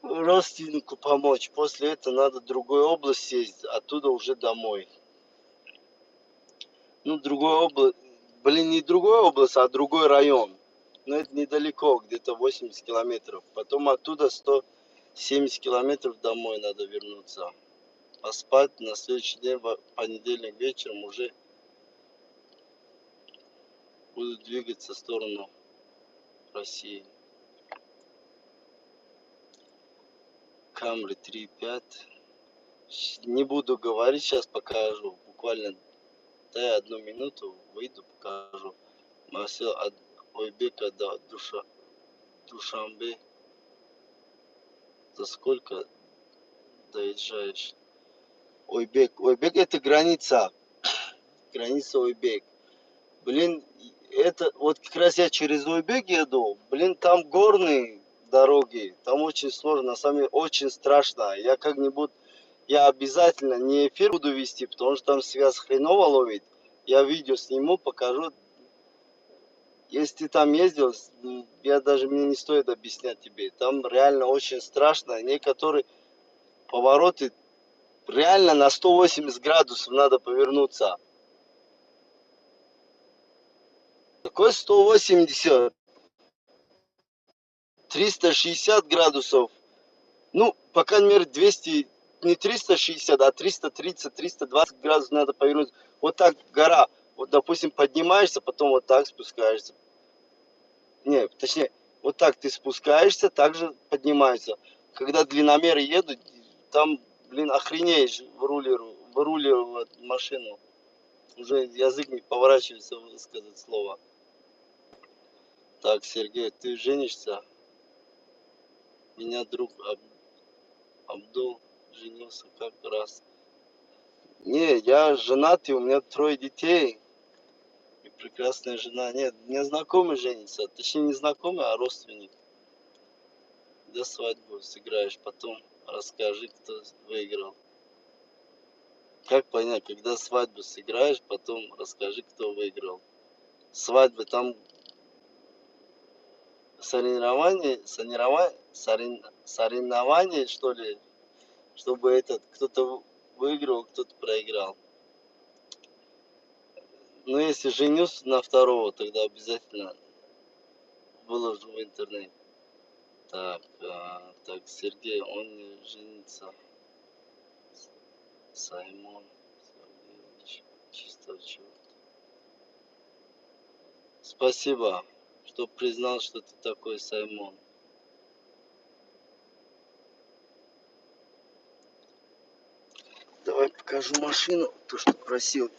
родственнику помочь. После этого надо в другую область съездить, оттуда уже домой. Ну, другой область, блин, не другой область, а другой район. Но это недалеко, где-то 80 километров. Потом оттуда 170 километров домой надо вернуться. Поспать на следующий день, в понедельник вечером уже буду двигаться в сторону России. Камри 3.5. Не буду говорить, сейчас покажу. Буквально дай 1 минуту, выйду, покажу. Масел от Ойбека до Душанбе. За сколько доезжаешь? Ойбек. Ойбек это граница. Граница Ойбек. Блин, это вот как раз я через Ойбек еду. Блин, там горные дороги. Там очень сложно. На самом деле очень страшно. Я обязательно не эфир буду вести, потому что там связь хреново ловит. Я видео сниму, покажу. Если ты там ездил, мне не стоит объяснять тебе. Там реально очень страшно. Некоторые повороты реально на 180 градусов надо повернуться. Какой 180? 360 градусов. Ну, по крайней мере, 200, не 360, а 330, 320 градусов надо повернуть. Вот так гора. Вот, допустим, поднимаешься, потом вот так спускаешься. Не, точнее, вот так ты спускаешься, так же поднимаешься. Когда длинномеры едут, там, блин, охренеешь выруливать машину. Уже язык не поворачивается высказать слово. Так, Сергей, ты женишься? Меня друг Абдул женился как раз. Не, я женат, и у меня 3 детей. И прекрасная жена. Нет, не знакомый женится. Точнее, не знакомый, а родственник. Когда свадьбу сыграешь, потом расскажи, кто выиграл. Как понять, когда свадьбу сыграешь, потом расскажи, кто выиграл. Свадьбы там соревнование, что ли, чтобы кто-то выиграл, кто-то проиграл. Но если женюсь на второго, тогда обязательно выложу в интернет. Так, Сергей, он не женится. Саймон Сергеевич, чисто черт. Спасибо, что признал, что ты такой Саймон. Давай покажу машину, то, что просил.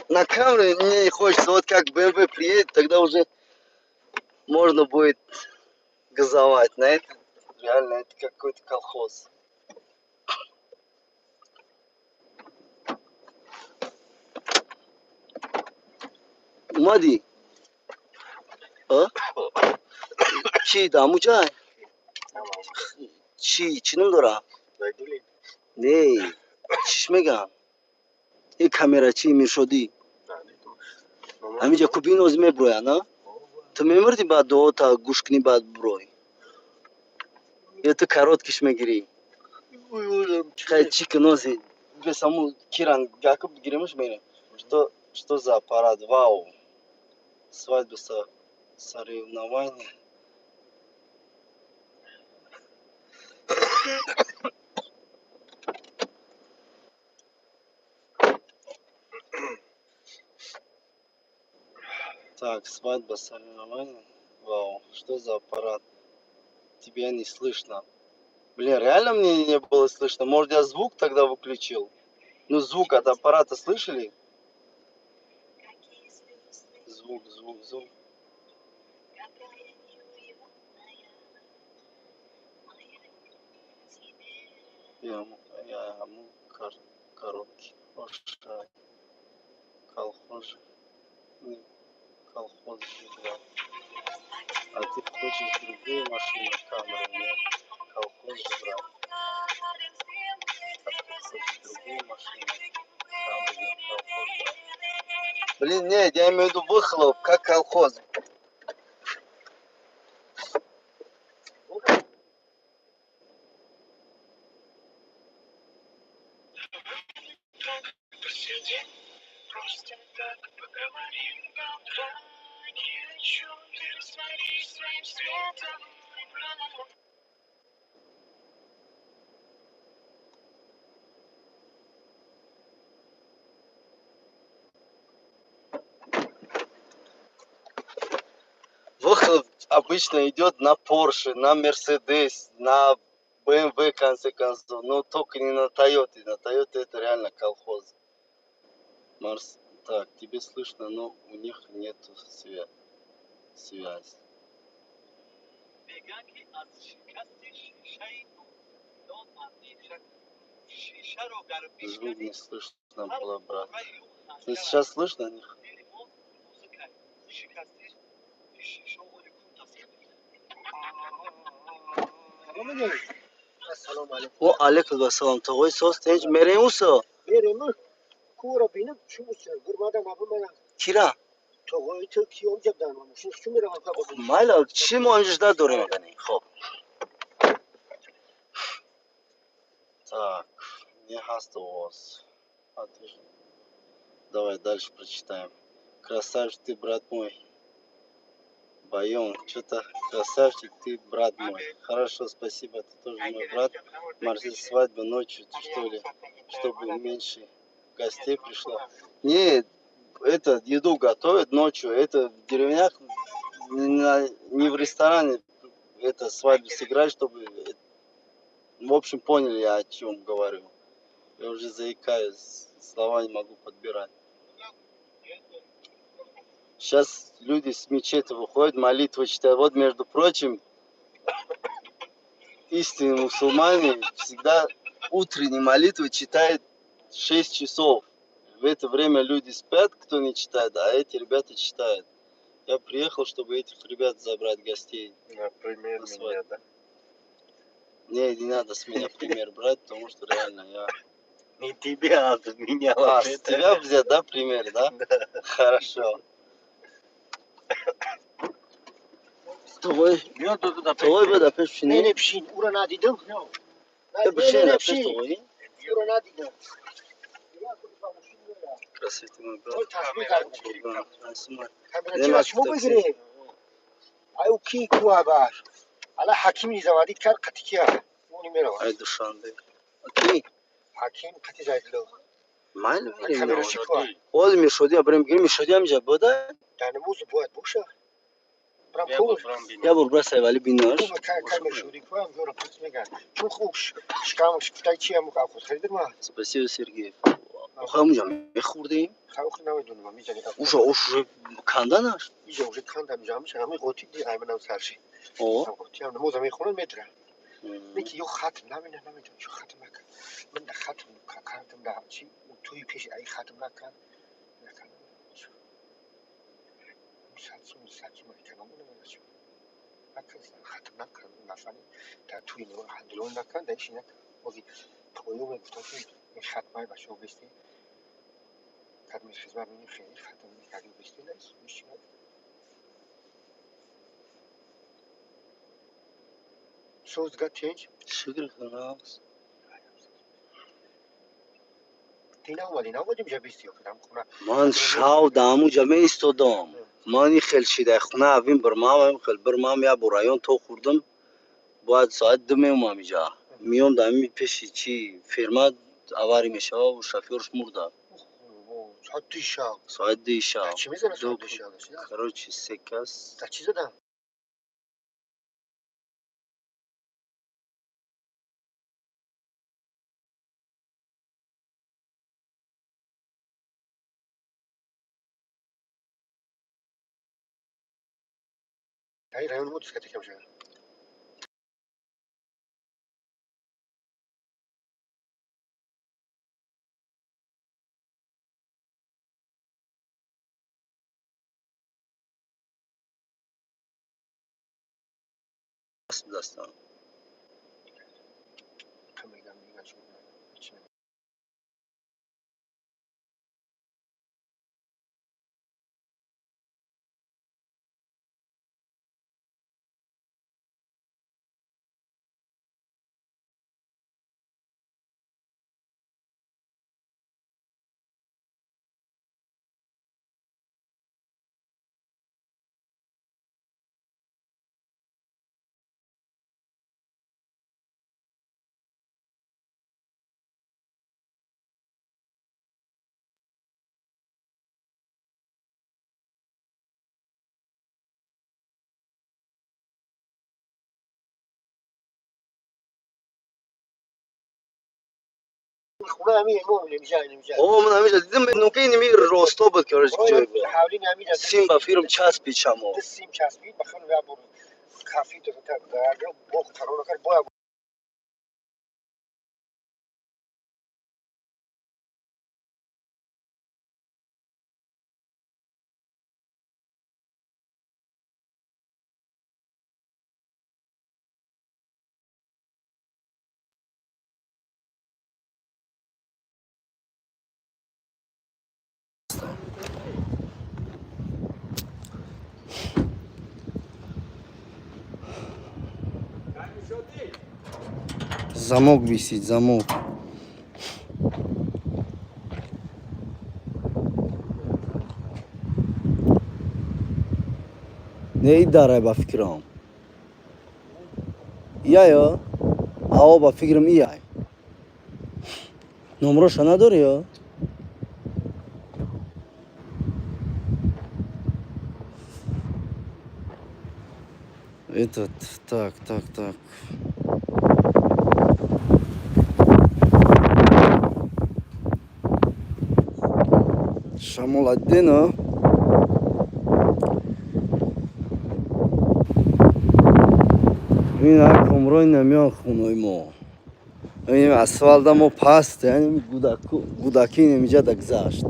На камере мне не хочется. Вот как BMW приедет, тогда уже можно будет газовать. На это реально это какой-то колхоз. Мади. А? Чи даму чай? Чи нумдора? Не. Чиш мегам? این کامرا چی میشدی؟ همینجا کوبین از میبروی نه؟ تو میمردی بعد دو تا گوش کنی بعد بروی یا تو کارات کش میگیری؟ خیلی چی کنوزی без саму Киран Якуб гремыш меня. Что за аппарат? Вау. Свадьба соревнования. Так, свадьба соревнования. Вау. Что за аппарат? Тебя не слышно. Блин, реально мне не было слышно. Может, я звук тогда выключил? Ну, звук от аппарата слышали? Звук. Я короткий. Колхоз. Колхоз. А ты хочешь другие машины, камеры? Нет. Колхоз брат. А ты хочешь другие машины? Камеры нет, колхоз брат. Блин, нет, я имею в виду выхлоп, как колхоз. Выхлоп обычно идет на Porsche, на Mercedes, на BMW, в конце концов, но только не на Toyota. На Toyota это реально колхоз. Марс, так, тебе слышно, но у них нету связи. Звук не слышно было, брат. Ты сейчас слышно них? О, алейкум ассалам. Тогой сос тенч меремусо. Meremu kura binip çumusu gurmada mabuma Kira. togoy Türkiye olacak da ama şu mera bak. Майла, чим онжда дурим гани? Хоп. Так, не хаста у вас. Отлично. Давай дальше прочитаем. Красавчик ты, брат мой. Байон, что-то красавчик ты, брат мой. Хорошо, спасибо, ты тоже мой брат. Марсель, свадьба ночью, что ли? Чтобы меньше гостей пришло. Нет, это еду готовят ночью. Это в деревнях, не в ресторане. Это свадьбу сыграть, чтобы... В общем, поняли я, о чем говорю. Я уже заикаюсь, слова не могу подбирать. Сейчас люди с мечети выходят, молитвы читают. Вот, между прочим, истинные мусульмане всегда утренние молитвы читают 6 часов. В это время люди спят, кто не читает, а эти ребята читают. Я приехал, чтобы этих ребят забрать гостей. Например, меня, да? Не надо с меня пример брать, потому что реально я... Не тебя, а с меня. А, с тебя взять, да, пример, да? Да. Хорошо. Твой бы пиши, Ne не? pişin ura nadidim. Ты пиши, Ne напиши, pişin твой. ura nadidim. Красивый мой брат. Oy tasbih kardım. Kamera Kameracı açma begire. Ay o ki kuabar. Ala hakim nizamadi kar katikiya. Onu mera. Ay duşandı. Окей. Hakim kati zaydılı. Майли Kameracı kuar. Oz Мишоди, я прям говорю, Мишоди амжа бода. Yani muzu buat buşa. Bram Я kul. Я был бросай вали бинаш. Bu kameracı kuar. Gör pus megan. Çok hoş. Şkam şkutay çiya muka khud khridir ma. Спасибо, Сергей. آخه اونجا میخوردیم خب نمیدونم میزنی اوش کندنش اینجا вже کندم اینجا میشه همین قوطی دی ایمنم سرشی او قوطی هم نموز میخونن میدره میگه یو ختم نمیدونم چه ختم نکن من ده ختم کردم ده چی توی پیش ای ختم نکن ساتسون میکنم اون چی نکن ختم نکن مثلا تا توی نور هندلون نکن دایش نه ولی تویو میگفتم این ختمای باشه بستی کدوم خدمت میگه خیلی ختم میکردی بستی نیست میشه Shows got change. شکر خدا دینا اومدیم جا بیستی کنم خونه من شاو دامو جمع ایستادم من خیلی شده خونه اوین برمام خیلی برمام یا برایون تو خوردم باید ساعت دو میومم اینجا میام دامی پیشی چی فرما اواری میشه و شافیرش مرده ساعت دیشا ساعت دیشا چی میزنه دو ساعت دیشا کروچی سکس تا چی زدم ای رایون بود سکتی کم شد دستم کم میگم میگم شو خونه همین امو نمیشه او من همیشه دیدم نوکی نمی روستا بود که جای بود حوالی نمیشه سیم با فیلم چسب چمو سیم چسبید بخون و برو کافی تو تا درگاه با ترونه کار با замок висит замок не дاره با فکرم یا آوا با فکرم یا نمرش نداری یا этот так شمال الدنا این کمرای نمیان خونای ما این اسفالت ما پست یعنی گوداکی نمیجا دگذاشت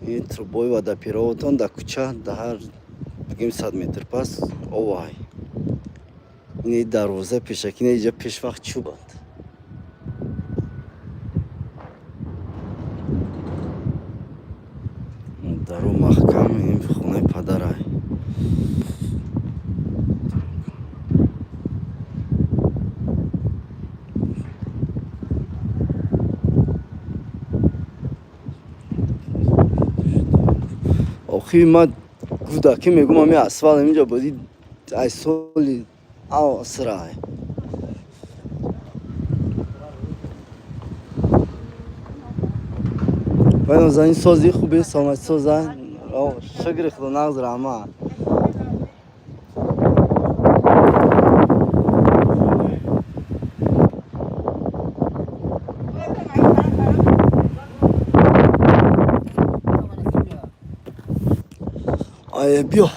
این трубой водопроводон до куча до هر بگیم 100 متر پس اوای این دروازه پیشکی اینجا پیش وقت چوب بود درو محکم این خونه پدره آخی من گوداکی میگم همین اسفال اینجا بودی ای سالی او سرای باید زنی سازی خوبی سامت سازن شکر خدا نگذره اما آیه بیا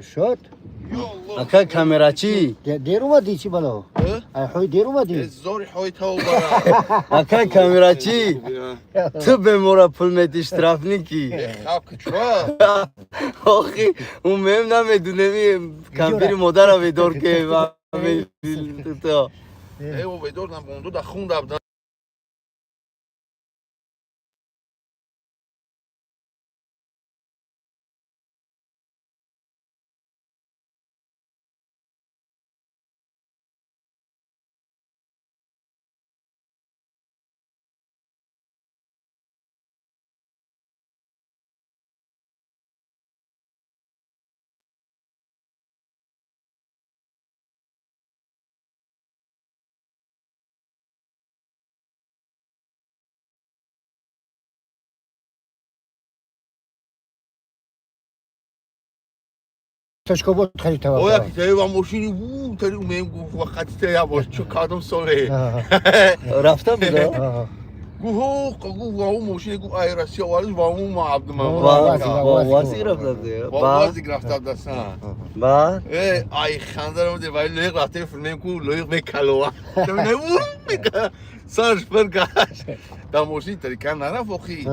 شد اکا کامراچی دیر اومدی چی بالا ای خوی دیر اومدی زوری حوی تو برا اکا کامراچی تو به مورا پول میدی اشتراف نیکی خاک چوا آخی اون مهم نمیدونه کمپیر مادر رو دور که و تو ای و بدور نم بوندو دا خون دب تشکو بود خیلی تو او یکی تایی و ماشینی وو تایی مهم گفت وقتی تایی باش چو کادم ساله رفته بوده گوه گو و اون ماشینی گو ایراسی آوارد و اون ما عبد من وازی رفته بوده با وازی گرفته دستان بعد ای خنده رو میده ولی لایق رفته فیلم کو لایق به کلوه نمیده وو میگه سرش برگشت در ماشین تریکن نرفت اخی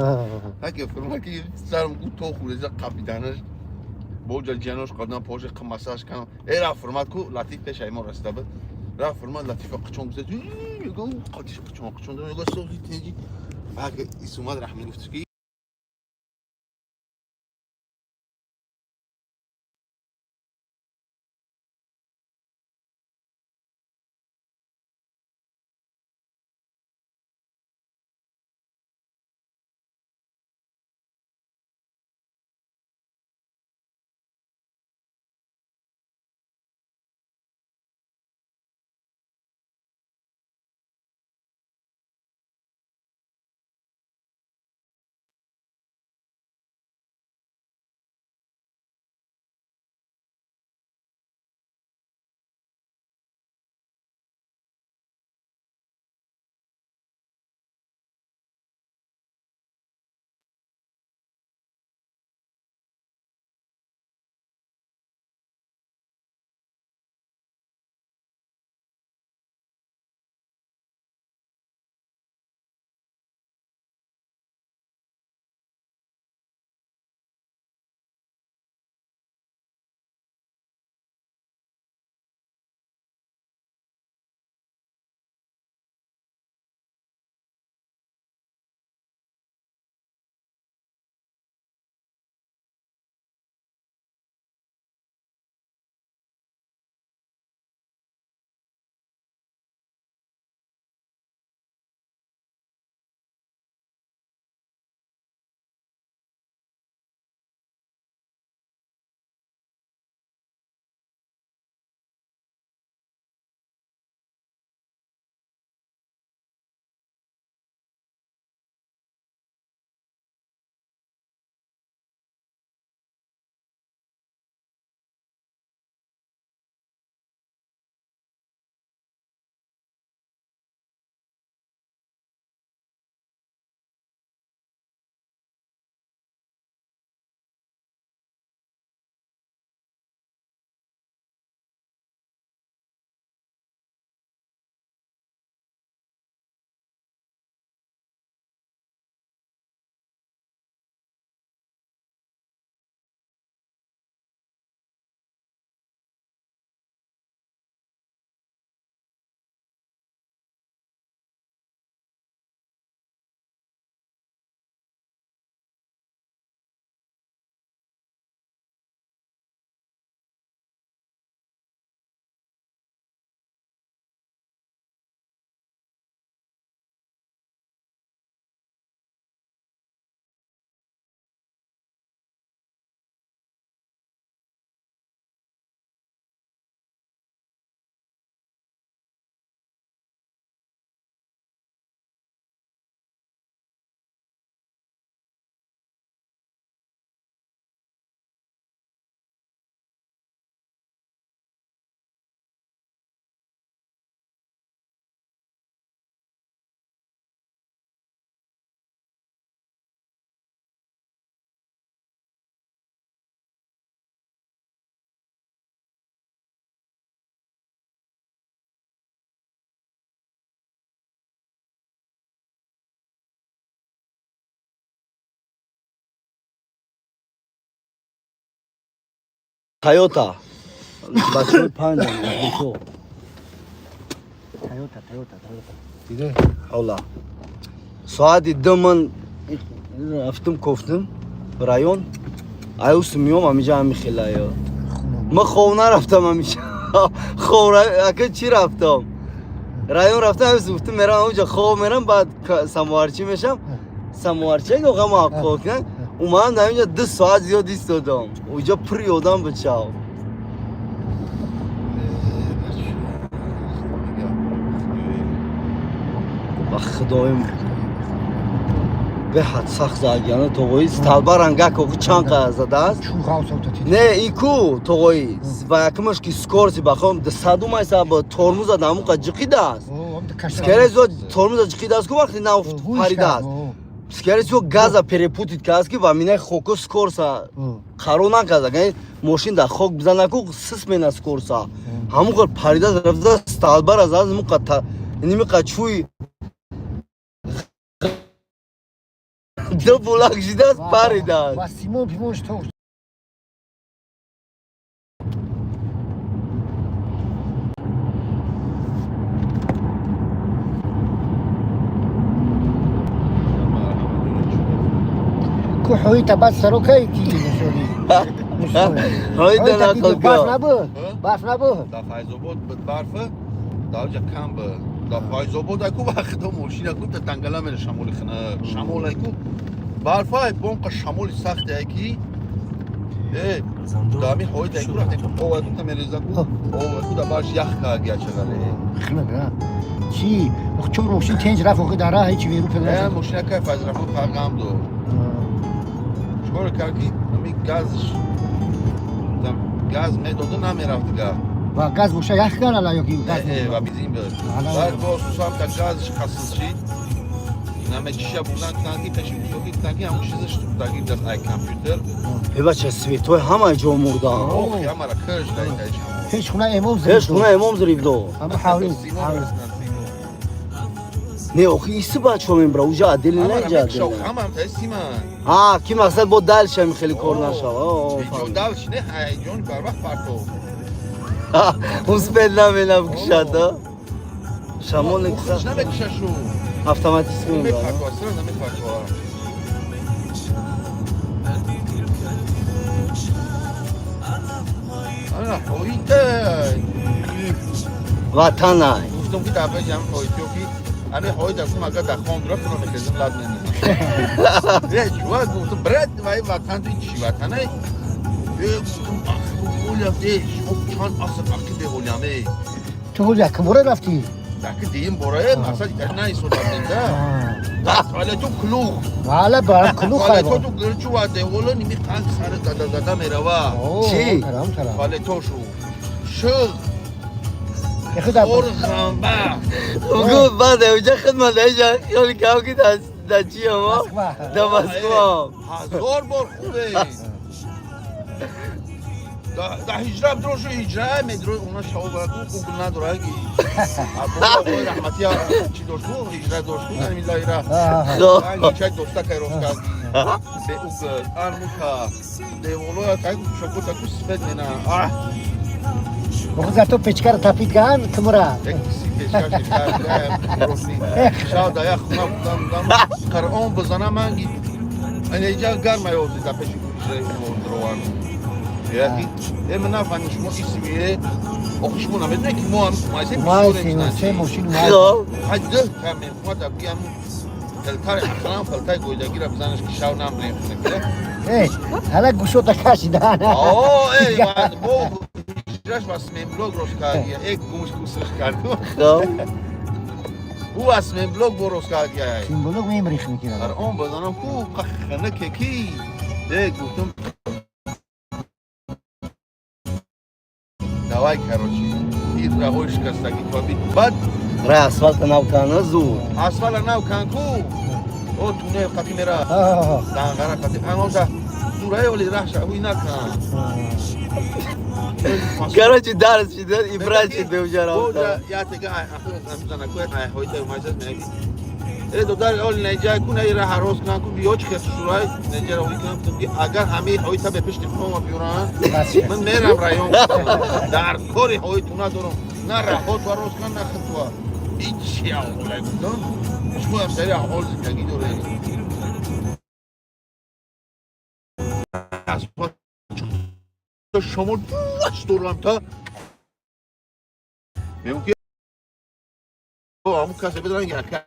هکی فیلم که سرم گو تو خوره زد قبیدنش بوجا جنوش قدم پاش قماساش کنم ای رفت فرماد کو لطیف پیش ما رسته بود رفت فرماد لطیف قچون گذاشت میگو قدش قچون میگو صوتی تنجی هک اسماد رحمی گفت کی Toyota. Большой панда, высоко. Toyota. دیگه حالا ساعت 2 من رفتم گفتم رایون ایوس میام همیشه همین خیلیا من خواب نرفتم همیشه خواب اگه چی رفتم رایون رفتم ایوس گفتم میرم اونجا خواب میرم بعد سموارچی میشم سموارچی دوغم حقوق نه اومدم در اینجا 2 ساعت زیاد ایستادم اونجا پر یادم بچاو خدایم به حد سخت زاگیانه توقعی استالبار انگا که چند قدر زده است چون خواست نه ایکو توقعی و یکمش که سکورسی بخوام ده صدو مایسا با ترموز دامو که جقیده است سکره زو ترموز جقیده است که وقتی نفت پریده است سکره زو گازا پریپوتید که است که و مینه خوکو سکورسا قرار نکرده که ماشین در خوک بزنه که سس مینه سکورسا همون که پریده رفته استالبار از همون که نیمی که چوی دو بولاک شده است پریده است و سیمون پیمونش تو که حوی تباد سرو که نشونی هایی در نقل برف که نبود برف نبود دا فایزآباد بود برفه دا اونجا کم بود دا فایزآباد اکو وقت دا ماشین اکو تا تنگله میره شمال خنه شمال اکو برفه بونق شمال سخت اکی دا همی هایی تا اکو رفت اکو او اکو تا میریزه اکو او اکو دا باش یخ که اگه چگله خنده چی چون روشن تنج رفت و در راه هیچی ویرو نه پیدا ماشین اکو فایز رفت فرق هم دو چکار کردی همی گازش گاز میداده نمیرفت دیگه و گاز گوشه یخ کرد الان یکی گاز و بیزیم بود بعد با سوسام تا گازش خاص شد نمی چیشه بودن تانکی پشی بودی تانکی همون چیزش تو تانکی در ای کامپیوتر ای بچه سویتوی همه جا مرده اوه یا مرا کرش دایی هیچ خونه امام زد هیچ خونه امام زریف دو اما حاولیم نه اوخی ایسی بچه همین برا اوجا عدل نه جا عدل هم تایستی من ها کی مقصد با دلش هم خیلی کار نشد جو دلش نه هیجان بر وقت پرتو اون سپید نمینم کشد شمال خوش نکسد نمیکشه شو автоматически نمی میبرد پرتو اصلا نمی پرتو آنا هاییته وطن های گفتم که دفعه جمع هاییتیو که همه هایی دستم اگر دخوام درست کنم میخیزم لاد نمیزم نه چواد گفتم برد وای وطن توی چی وطنه گفتم آخ اولیم دیش چند آسف اکی ده اولیمه تو یک موره رفتی دکی دیم برای مثلا نه ایسو دادنده ولی تو کلوخ والا برای کلو ولی تو خواهی تو گرچو و دیولا نیمی قنگ سر زده میروه چی؟ ولی تو شو یخی در خور غنبه بگو بعد اوجا خدمت ایجا خیلی کم که در چی اما در مسکو هزار بار خوبه دا هجره بدروشو هجره میدرو اونا شاو برکو خوب نداره اگی آقای رحمتی ها چی داشتو هجره داشتو نمی لایره انگی چای دوستا که روز کرد به اوگل انموکا دیولو تایی شکو تاکو سفید مینا بخوز تو پیچکر تپید کن کمورا یک سی پیشکش کرد روشنی شاو دایا خونه بودم قرآن بزنم منگی اینجا گرمه یوزی دا پیشی کشره دروان یکی من نفهمم شما اسمیه آخشمون هم بدونه که ما هم مایزه مایزه چه ماشین مایزه حجده کمی ما تبگیم فلتر اخلام فلتر گویدگی را بزنش که شاو نام بریم ای حالا گوشو تا کشیدن آه ای بو هجرش بسمه بلوگ روش کردی یک گوش کوسرش کردو او اسمه بلوگ بو روش کردی این بلوگ میمریخ میکنه در آن بزنم کو خنه که کی یک گفتم دوای کروچی این راهوی شکستگی خوابید بعد رای اسفالت نو کنه زود اسفال نو کنکو او تونه خطی میره دنگره خطی اما ده زورای ولی رخش اوی نکن کراچی درس شده ایبرای شده اوجا او رفته یا تگه اخوی نمیزنه کوی هایده اومایزد میگی دادر اول نجای کنه ایره حراس کنه کنه بیاچ خیلی شورای نجای اولی کنم که اگر همه هایی تا به پشت خونم بیارن من میرم رایون در کاری هایی تو ندارم نه رهات و راست کن نه خطوه هیچی اولی کنم شما هم سری حال زندگی داره از شما دوست دارم تا میگم که همون کسی بدارن که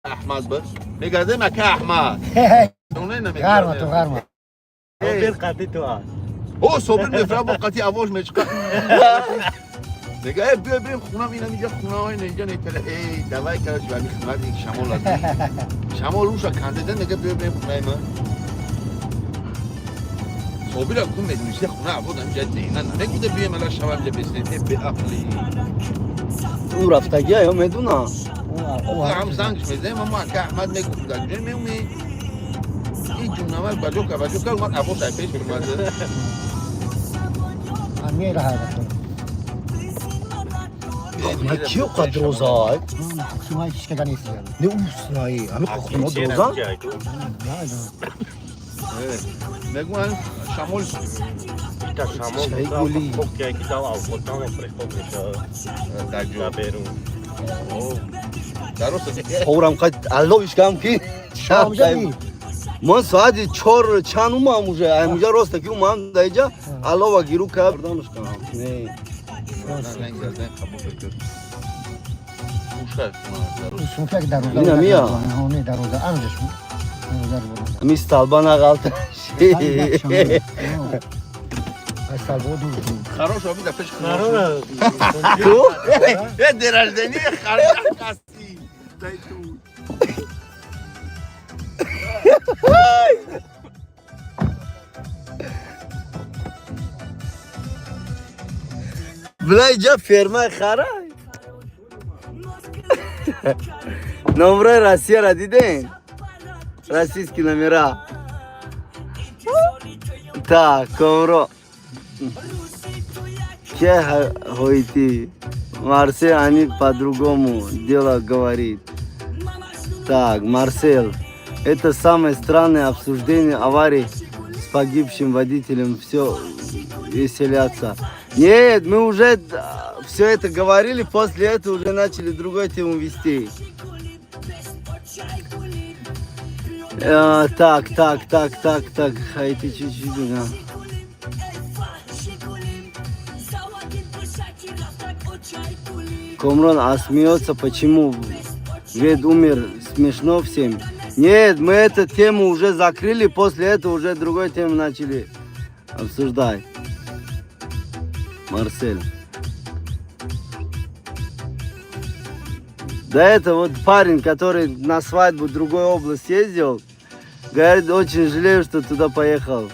احمد بس میگرده مکه احمد غرمه تو غرمه صابر قطعی تو هست او صبر میفرم با قطعی اواج میچکا میگه بیا بریم خونم اینم اینجا خونه های اینجا نیتره ای دوای کرد جو همین خونه دیگه شمال هستی شمال روشا کنده میگه بیا بریم خونه من صبر کن میدونیسته خونه عبود هم جد نه نمیگه بیا ملا شوام لبسته به عقلی او رفتگی ها میدونم هم زنگش میده ما که احمد میگفت در جن میومی این جونمال باجوکا اومد ابو سایپش میومد میره هر ما کیو قدر روزای سوای چیش که نیست نه اوسنایی همه خونه دوزا میگم شامل تا شامل چای گلی. خوب که داو خودم فرستم میشه در جو برون درست خورم قد اللهش کم کی من ساعت 4 چند اومده همونجا راست که اومدم دایجا الله و گیرو کردمش کنم نه سوفیا که در روزا اینم یا نه در روزا انجش میستالبان اقالت اصلا بودو خراش آبی دفعش نرو تو یه درجدنی خرده قصدی بلا اینجا فرمای خرای نمره راسیه را دیدین؟ راسیست که نمیره تا کمرو که هایتی Марсель, они по-другому дело говорит. Так, Марсель, это самое странное обсуждение аварии с погибшим водителем. Все веселятся. Нет, мы уже все это говорили, после этого уже начали другую тему вести. Так, это чуть-чуть, да. Комрон, а смеется почему? Ведь умер, смешно всем. Нет, мы эту тему уже закрыли, после этого уже другой тему начали обсуждать. Марсель. Да это вот парень, который на свадьбу в другой области ездил, говорит, очень жалею, что туда поехал.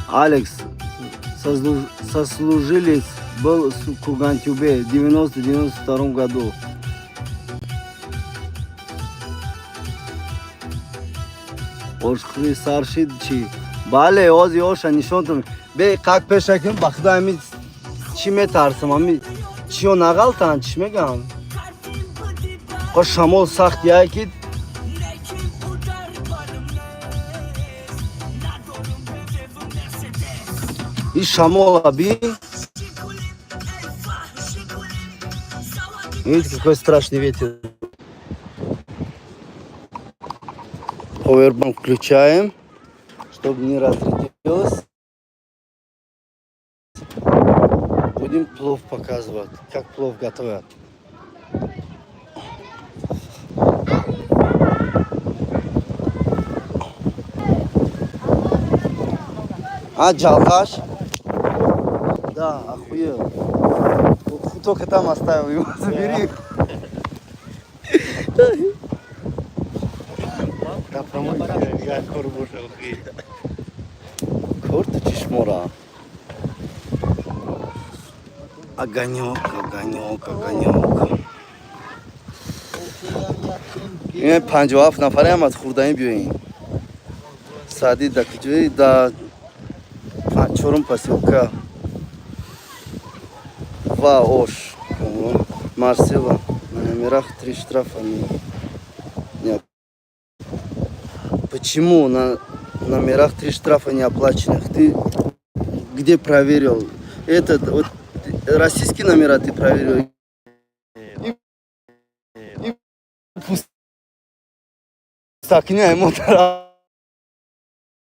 Алекс, сослужилец, был в Кургантюбе в 90-92 году. Ошхри Саршидчи. Бале, ози оша нишонтум. Бе, как пешаким, бахда ами чи метарсам, ами чио нагалтан, чи мегам. Хош шамол сахт яйкид. И шамол аби. Видите, какой страшный ветер. Повербанк включаем, чтобы не разрядилось. Будем плов показывать, как плов готовят. А, джалхаш? Да, охуел. Только там оставил его, забери. Корт чешмора. Огонек, огонек, огонек. این 57 نفره هم از خوردنی بیاییم. سعدی دا کجایی دا چورم پاسیوکا 2 Ош. Марсела. На номерах 3 штрафа. Не. Почему на номерах 3 штрафа не оплаченных? Ты где проверил? Этот, вот, российские номера ты проверил? Так, не, мотор